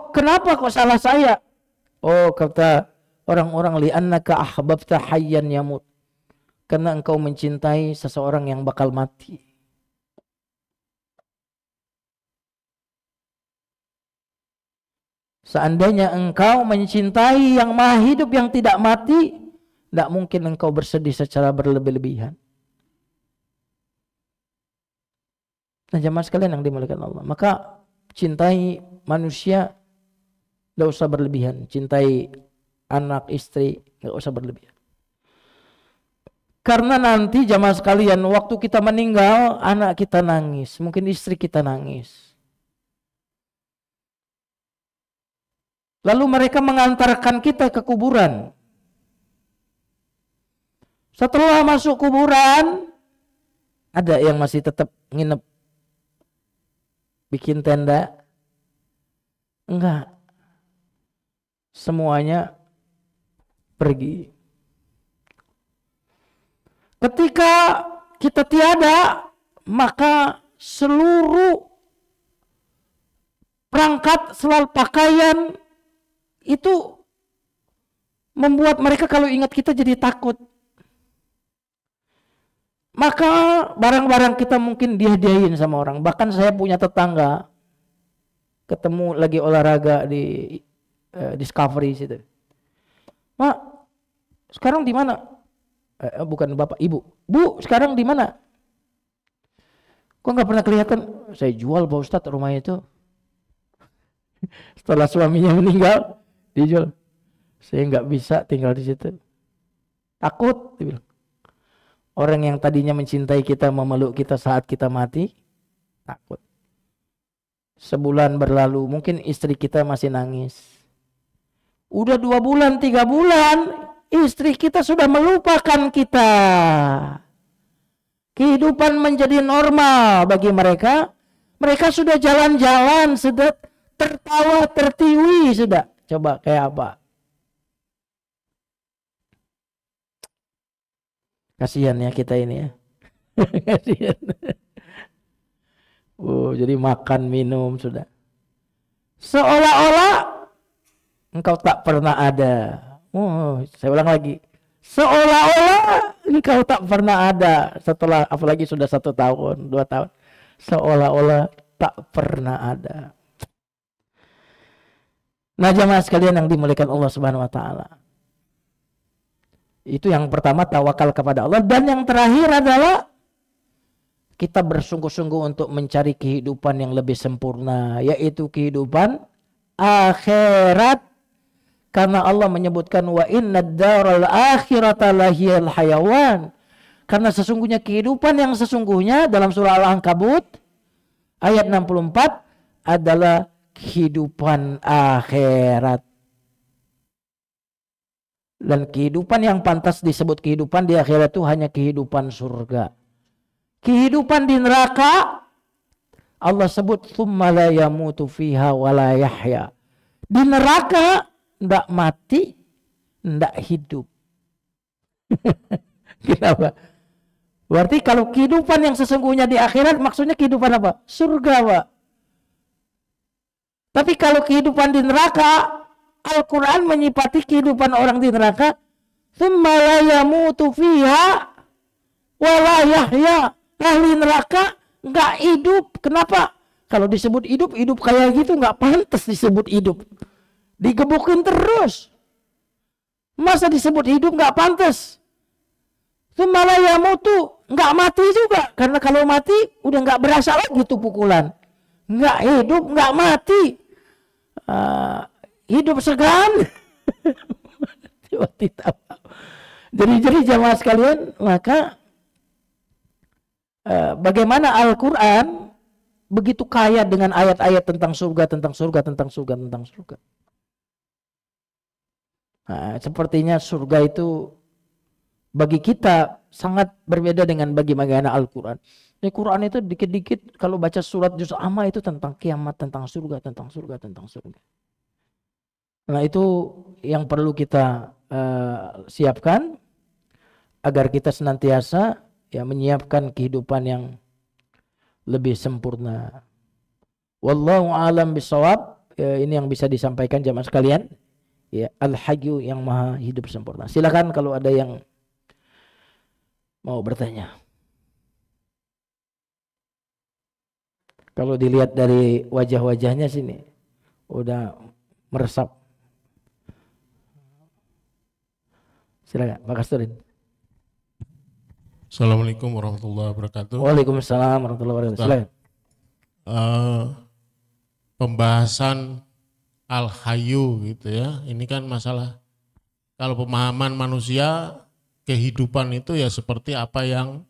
S1: Kenapa kok salah saya? Oh, kata orang-orang, li'annaka ahbabta hayyan yamut. Karena engkau mencintai seseorang yang bakal mati. Seandainya engkau mencintai yang maha hidup yang tidak mati, tidak mungkin engkau bersedih secara berlebih-lebihan. Nah, jemaah sekalian yang dimuliakan Allah, maka cintai manusia tidak usah berlebihan. Cintai anak, istri, tidak usah berlebihan. Karena nanti jemaah sekalian, waktu kita meninggal, anak kita nangis, mungkin istri kita nangis. Lalu mereka mengantarkan kita ke kuburan. Setelah masuk kuburan, ada yang masih tetap nginep, bikin tenda? Enggak. Semuanya pergi. Ketika kita tiada, maka seluruh perangkat, selalu pakaian, itu membuat mereka kalau ingat kita jadi takut. Maka barang-barang kita mungkin dihadiahin sama orang. Bahkan saya punya tetangga, ketemu lagi olahraga di Discovery situ. Mak, sekarang di mana? Bukan bapak, ibu. Bu, sekarang di mana? Kok nggak pernah kelihatan? Saya jual Pak Ustadz rumah itu. Setelah suaminya meninggal, dijual. Saya nggak bisa tinggal di situ. Takut, dibilang. Orang yang tadinya mencintai kita, memeluk kita saat kita mati, takut. Sebulan berlalu, mungkin istri kita masih nangis. Udah 2 bulan, 3 bulan, istri kita sudah melupakan kita. Kehidupan menjadi normal bagi mereka. Mereka sudah jalan-jalan, sudah tertawa, tertiwi sudah. Coba kayak apa? Kasihan ya kita ini ya. Kasihan. Jadi makan minum sudah. Seolah-olah engkau tak pernah ada. Oh, saya ulang lagi. Seolah-olah engkau tak pernah ada setelah, apalagi sudah 1 tahun, 2 tahun. Seolah-olah tak pernah ada. Nah, jamaah sekalian yang dimuliakan Allah Subhanahu wa taala. Itu yang pertama, tawakal kepada Allah, dan yang terakhir adalah kita bersungguh-sungguh untuk mencari kehidupan yang lebih sempurna, yaitu kehidupan akhirat. Karena Allah menyebutkan wa innad daral akhirata lahiyal hayawan. Karena sesungguhnya kehidupan yang sesungguhnya dalam surah Al-Ankabut ayat 64 adalah kehidupan akhirat. Dan kehidupan yang pantas disebut kehidupan di akhirat itu hanya kehidupan surga. Kehidupan di neraka Allah sebut tsumma la yamutu fiha wa la yahya. Di neraka ndak mati, ndak hidup. Kenapa? Berarti kalau kehidupan yang sesungguhnya di akhirat maksudnya kehidupan apa? Surga, Pak. Tapi kalau kehidupan di neraka, Al-Quran menyifati kehidupan orang di neraka, tsumma la yamutu fiha wa la yahya. Ahli neraka nggak hidup. Kenapa? Kalau disebut hidup, hidup kayak gitu nggak pantas disebut hidup. Digebukin terus. Masa disebut hidup nggak pantas? Tsumma la yamutu, nggak mati juga. Karena kalau mati udah nggak berasa lagi tuh pukulan. Nggak hidup, nggak mati. Hidup segan. Jadi jamaah sekalian, maka bagaimana Al-Quran begitu kaya dengan ayat-ayat tentang surga, tentang surga, tentang surga, tentang surga. Nah, sepertinya surga itu bagi kita sangat berbeda dengan bagaimana Al-Quran. Di Quran itu dikit-dikit kalau baca surat juz amma itu tentang kiamat, tentang surga, tentang surga, tentang surga. Nah, itu yang perlu kita siapkan agar kita senantiasa ya menyiapkan kehidupan yang lebih sempurna. Wallahu a'lam bishawab. Ini yang bisa disampaikan jamaah sekalian. Ya, Al-Hayyu yang maha hidup sempurna. Silakan kalau ada yang mau bertanya. Kalau dilihat dari wajah-wajahnya sini udah meresap. Silakan, Pak Kasturin.
S2: Assalamualaikum warahmatullahi wabarakatuh.
S1: Waalaikumsalam warahmatullahi wabarakatuh. Silakan.
S2: Pembahasan Al-Hayyu gitu ya. Ini kan masalah kalau pemahaman manusia kehidupan itu ya seperti apa yang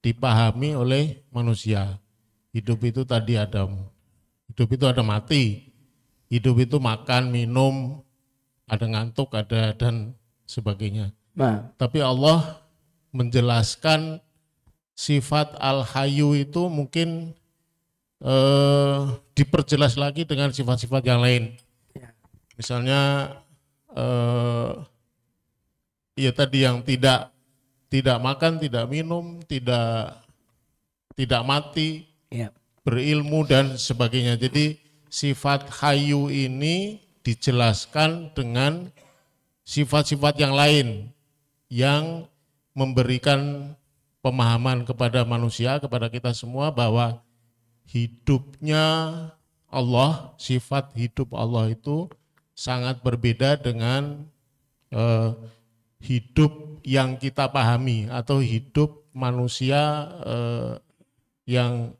S2: dipahami oleh manusia. Hidup itu tadi ada mati. Hidup itu makan, minum, ada ngantuk, ada dan sebagainya.
S1: Nah,
S2: tapi Allah menjelaskan sifat Al-Hayyu itu mungkin diperjelas lagi dengan sifat-sifat yang lain. Misalnya ya tadi yang tidak makan, tidak minum, tidak mati,
S1: ya.
S2: Berilmu dan sebagainya. Jadi sifat Hayyu ini dijelaskan dengan sifat-sifat yang lain yang memberikan pemahaman kepada manusia, kepada kita semua bahwa hidupnya Allah, sifat hidup Allah itu sangat berbeda dengan hidup yang kita pahami atau hidup manusia yang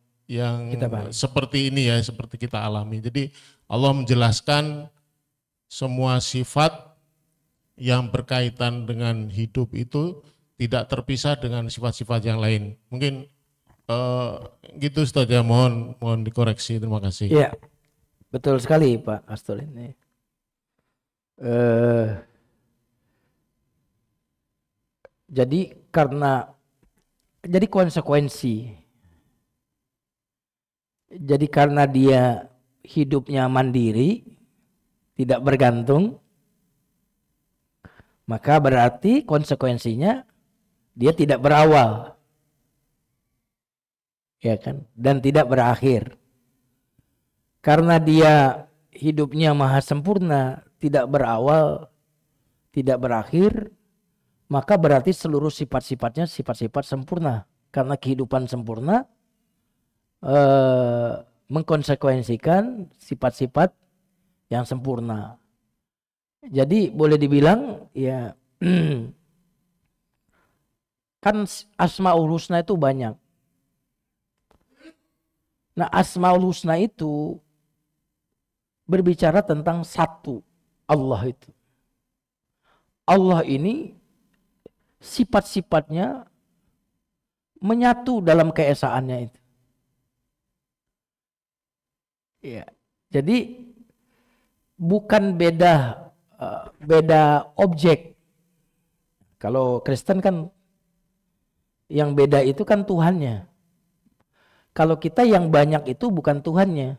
S2: seperti ini ya, seperti kita alami. Jadi Allah menjelaskan semua sifat yang berkaitan dengan hidup itu tidak terpisah dengan sifat-sifat yang lain. Mungkin gitu Ustaz ya, mohon dikoreksi, terima kasih.
S1: Iya, betul sekali Pak Astor ini. Jadi konsekuensi. Jadi karena dia hidupnya mandiri, tidak bergantung, maka berarti konsekuensinya dia tidak berawal. Ya kan? Dan tidak berakhir. Karena dia hidupnya maha sempurna, tidak berawal, tidak berakhir, maka berarti seluruh sifat-sifatnya sifat-sifat sempurna. Karena kehidupan sempurna mengkonsekuensikan sifat-sifat yang sempurna. Jadi boleh dibilang ya kan Asmaul Husna itu banyak. Nah, Asmaul Husna itu berbicara tentang satu, Allah itu. Allah ini sifat-sifatnya menyatu dalam keesaannya itu. Ya. Jadi bukan beda objek. Kalau Kristen kan yang beda itu kan Tuhannya. Kalau kita yang banyak itu bukan Tuhannya,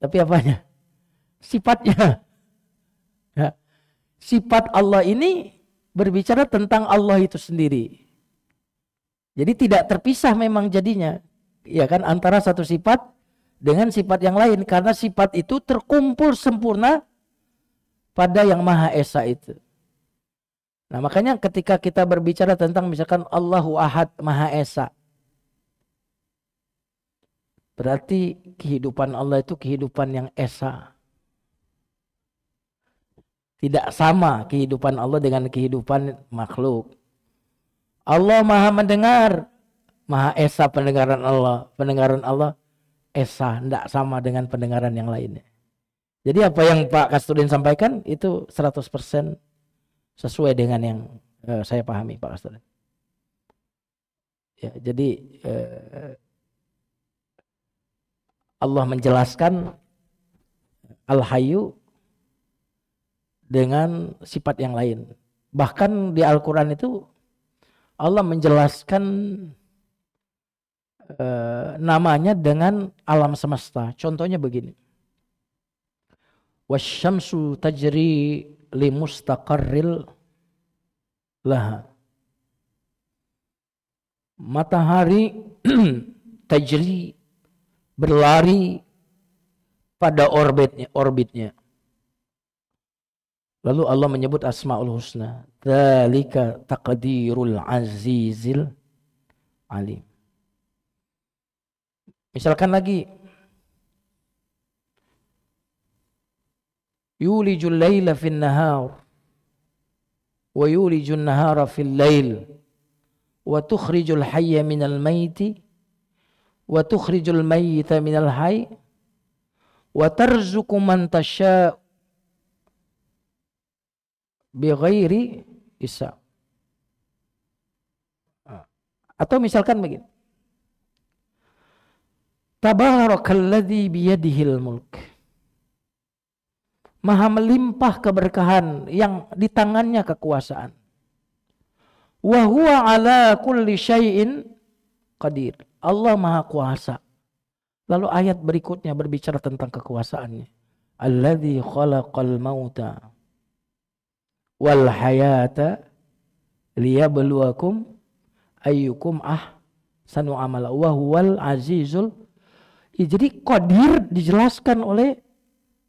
S1: tapi apanya? Sifatnya. Ya. Sifat Allah ini berbicara tentang Allah itu sendiri. Jadi tidak terpisah memang jadinya, ya kan, antara satu sifat dengan sifat yang lain, karena sifat itu terkumpul sempurna pada yang Maha Esa itu. Nah, makanya ketika kita berbicara tentang misalkan Allahu Ahad Maha Esa, berarti kehidupan Allah itu kehidupan yang esa. Tidak sama kehidupan Allah dengan kehidupan makhluk. Allah Maha mendengar, Maha Esa pendengaran Allah. Pendengaran Allah esa, tidak sama dengan pendengaran yang lainnya. Jadi apa yang Pak Kastudin sampaikan itu 100% sesuai dengan yang saya pahami, Pak Kastudin. Ya, jadi Allah menjelaskan Al-Hayyu dengan sifat yang lain. Bahkan di Al-Quran itu Allah menjelaskan namanya dengan alam semesta. Contohnya begini. Wasyamsu tajri limustaqarril laha. Matahari tajri berlari pada orbitnya. Lalu Allah menyebut Asmaul Husna. Dzalika taqdirul azizil alim. Misalkan lagi, yulijul laila fin nahar wa yulijun nahara fil lail wa tukhrijul hayya minal maiti wa tukhrijul mayyita minal hayy wa tarzuqu man tasha' bighairi hisab. Atau misalkan begini, tabarakalladzi biyadihil mulk. Maha melimpah keberkahan yang di tangannya kekuasaan. Wa huwa ala kulli syai'in qadir. Allah Maha Kuasa. Lalu ayat berikutnya berbicara tentang kekuasaannya. Alladzi khalaqal mauta wal hayata liyabluwakum ayyukum ahsanu amala wa huwal azizul. Jadi qadir dijelaskan oleh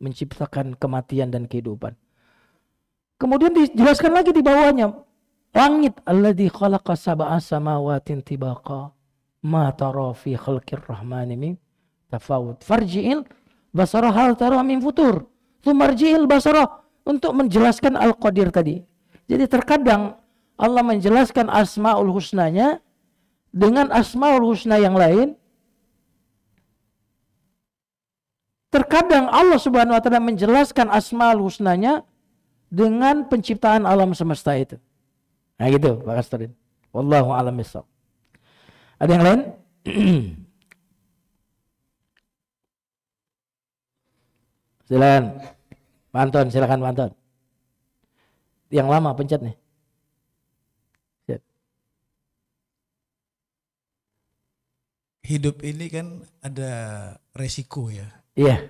S1: menciptakan kematian dan kehidupan. Kemudian dijelaskan lagi di bawahnya, langit alladzi khalaqa sab'a samawatin tibaqa ma tara fi khalqir rahmani min tafawut farji'il basara hal tara min futur thumarji'il basara, untuk menjelaskan Al-Qadir tadi. Jadi terkadang Allah menjelaskan Asmaul Husnanya dengan Asmaul Husna yang lain. Terkadang Allah Subhanahu wa taala menjelaskan Asmaul Husnanya dengan penciptaan alam semesta itu. Nah gitu Pak Kastudin. Wallahu a'lam bishawab. Ada yang lain? Silakan. Pak Anton, silakan Pak Anton. Yang lama pencet nih.
S3: Hidup ini kan ada resiko ya.
S1: Iya.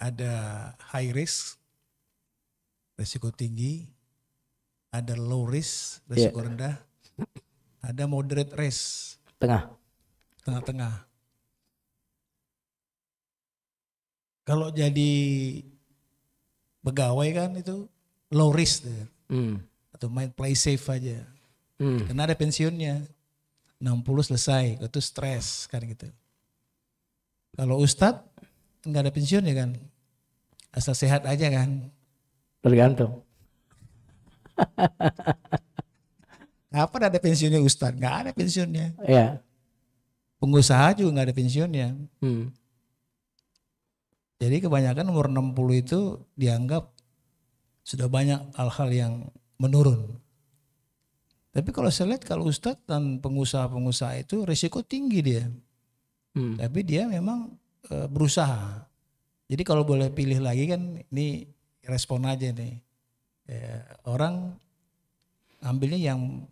S3: Ada high risk, resiko tinggi. Ada low risk, resiko rendah. Ada moderate risk. Tengah-tengah. Kalau jadi pegawai kan itu low risk atau main play safe aja. Karena ada pensiunnya 60 selesai, itu stres kan gitu. Kalau ustadz nggak ada pensiunnya kan, asal sehat aja kan.
S1: Tergantung.
S3: Kapan ada pensiunnya ustadz? Nggak ada pensiunnya.
S1: Ya.
S3: Pengusaha juga nggak ada pensiunnya. Jadi kebanyakan umur 60 itu dianggap sudah banyak hal-hal yang menurun. Tapi kalau saya lihat kalau ustadz dan pengusaha-pengusaha itu risiko tinggi dia. Tapi dia memang berusaha. Jadi kalau boleh pilih lagi kan ini respon aja nih. Orang ambilnya yang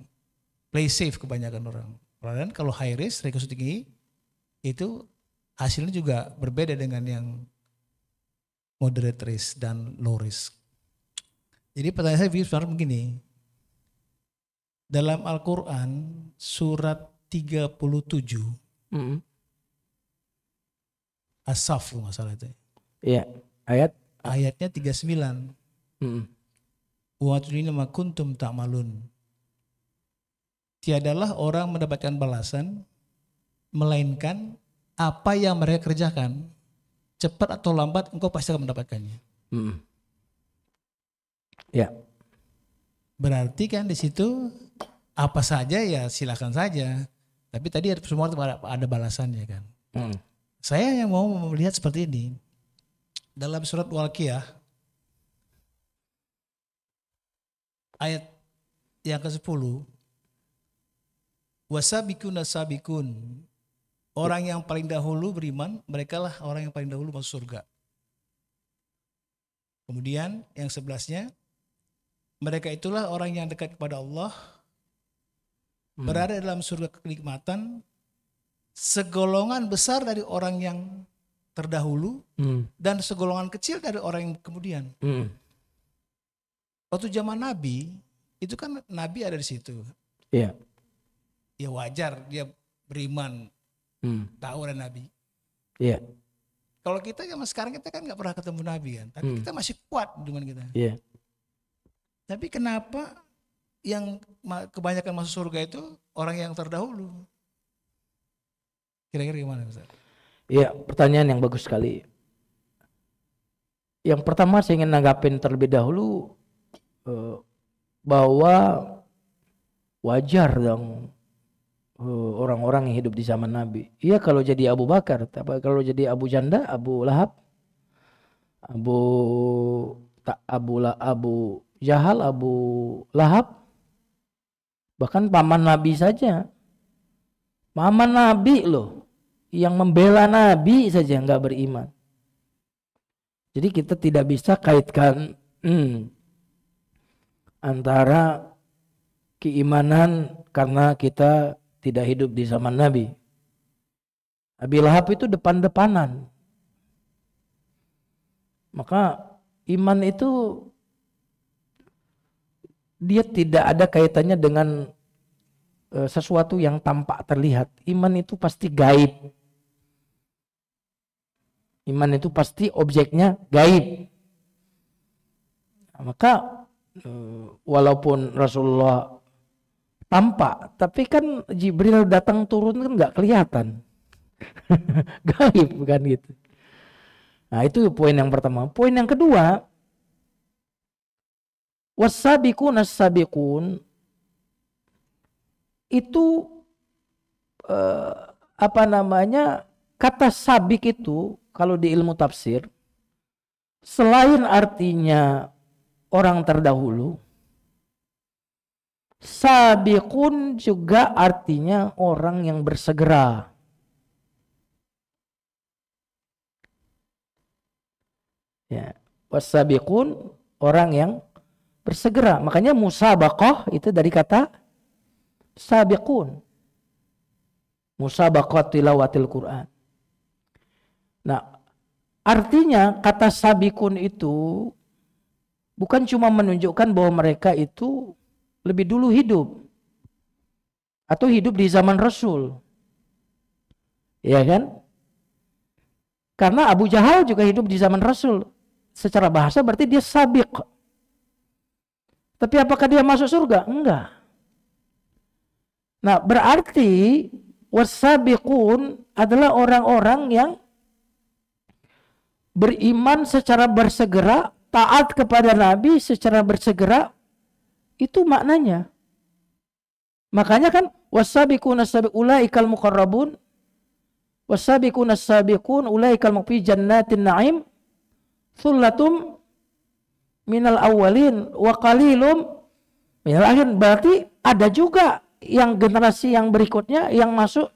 S3: play safe kebanyakan orang. Dan kalau high risk, risiko tinggi itu hasilnya juga berbeda dengan yang moderate risk dan low risk. Jadi pertanyaan saya sebenarnya begini. Dalam Al-Quran surat 37 As-Saff nggak salah itu.
S1: Iya,
S3: ayatnya 39. Wa tudina ma kuntum ta'malun. Tiadalah orang mendapatkan balasan melainkan apa yang mereka kerjakan. Cepat atau lambat engkau pasti akan mendapatkannya.
S1: Ya.
S3: Berarti kan di situ apa saja ya silakan saja. Tapi tadi semua ada balasannya kan. Saya yang mau melihat seperti ini. Dalam surat Wal-Qiyah ayat yang ke-10, wasabikun asabikun, orang yang paling dahulu beriman, mereka lah orang yang paling dahulu masuk surga. Kemudian yang 11-nya, mereka itulah orang yang dekat kepada Allah, berada dalam surga kenikmatan, segolongan besar dari orang yang terdahulu dan segolongan kecil dari orang yang kemudian. Waktu zaman Nabi, itu kan Nabi ada di situ.
S1: Iya.
S3: Ya wajar dia beriman, tahu ada Nabi.
S1: Iya.
S3: Kalau kita zaman sekarang kita kan nggak pernah ketemu Nabi kan, tapi kita masih kuat dengan kita.
S1: Iya.
S3: Tapi kenapa yang kebanyakan masuk surga itu orang yang terdahulu? Kira-kira gimana Ustaz?
S1: Iya, pertanyaan yang bagus sekali. Yang pertama saya ingin nanggapin terlebih dahulu bahwa wajar dong orang-orang yang hidup di zaman Nabi. Iya kalau jadi Abu Bakar, tapi kalau jadi Abu Janda, Abu Lahab, Abu Jahal, Abu Lahab, bahkan paman Nabi saja, paman Nabi loh, yang membela Nabi saja nggak beriman. Jadi kita tidak bisa kaitkan antara keimanan karena kita tidak hidup di zaman Nabi. Abu Lahab itu depan-depanan. Maka iman itu dia tidak ada kaitannya dengan sesuatu yang tampak terlihat. Iman itu pasti gaib. Iman itu pasti objeknya gaib. Maka walaupun Rasulullah tampak, tapi kan Jibril datang turun kan nggak kelihatan. Gaib bukan gitu. Nah itu poin yang pertama. Poin yang kedua, wasabiqun as-sabiqun itu kata sabik itu kalau di ilmu tafsir selain artinya orang terdahulu, sabiqun juga artinya orang yang bersegera. Ya, wasabiqun orang yang bersegera. Makanya musabaqah itu dari kata sabiqun. Musabaqah tilawatil Quran. Nah, artinya kata sabiqun itu bukan cuma menunjukkan bahwa mereka itu lebih dulu hidup atau hidup di zaman Rasul. Ya kan? Karena Abu Jahal juga hidup di zaman Rasul. secara bahasa berarti dia sabiq. Tapi apakah dia masuk surga? Enggak. Nah, berarti wasabiqun adalah orang-orang yang beriman secara bersegera, taat kepada Nabi secara bersegera, itu maknanya. Makanya kan wasabiquna sabiq ulaikal muqarrabun wasabiquna sabiqun ulaikal fi jannatin na'im thullatum minal awwalin wa qalilum minal akhirin. Berarti ada juga yang generasi yang berikutnya yang masuk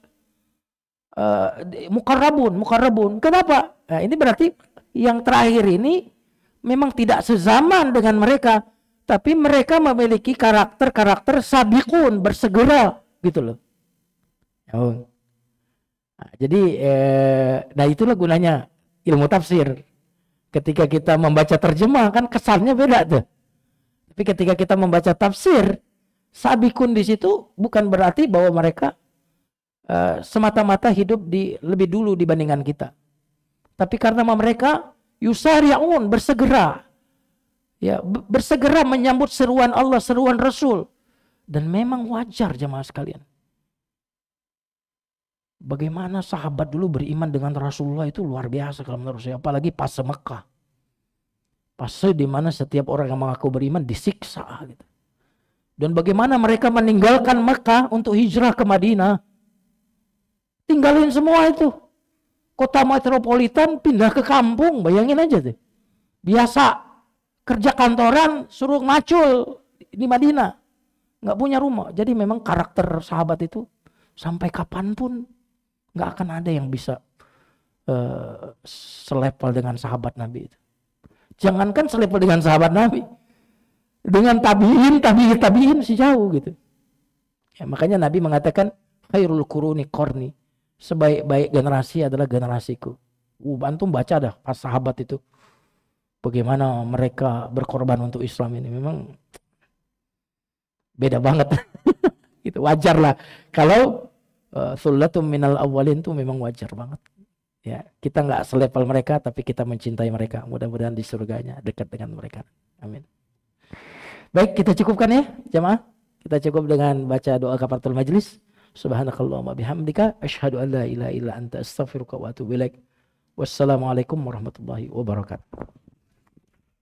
S1: muqarrabun. Kenapa? Nah, ini berarti yang terakhir ini memang tidak sezaman dengan mereka, tapi mereka memiliki karakter sabiqun, bersegera gitu loh. Nah, jadi nah itulah gunanya ilmu tafsir. Ketika kita membaca terjemah kan kesannya beda tuh. Tapi ketika kita membaca tafsir, sabikun di situ bukan berarti bahwa mereka semata-mata hidup lebih dulu dibandingkan kita. Tapi karena mereka yusari'un, bersegera. Ya, bersegera menyambut seruan Allah, seruan Rasul. Dan memang wajar jemaah sekalian. Bagaimana sahabat dulu beriman dengan Rasulullah itu luar biasa kalau menurut saya. Apalagi pas Mekah. Fase di mana setiap orang yang mengaku beriman disiksa gitu. Dan bagaimana mereka meninggalkan Mekah untuk hijrah ke Madinah. Tinggalin semua itu. Kota metropolitan pindah ke kampung, bayangin aja tuh. Biasa kerja kantoran suruh macul di Madinah. Nggak punya rumah. Jadi memang karakter sahabat itu sampai kapanpun nggak akan ada yang bisa selevel dengan sahabat Nabi itu. Jangankan selevel dengan sahabat Nabi, dengan tabi'in sejauh gitu. Ya, makanya Nabi mengatakan khairul quruni qarni, sebaik-baik generasi adalah generasiku. Antum baca dah pas sahabat itu bagaimana mereka berkorban untuk Islam ini, memang beda banget. Itu wajar lah kalau thullatum minal awwalin itu memang wajar banget. Ya, kita nggak selevel mereka, tapi kita mencintai mereka. Mudah-mudahan di surganya dekat dengan mereka. Amin. Baik, kita cukupkan ya, jemaah. Kita cukup dengan baca doa kafaratul majlis. Subhanakallahumma bihamdika asyhadu an la ilaha illa anta astaghfiruka wa atubu ilaik. Wassalamualaikum warahmatullahi wabarakatuh.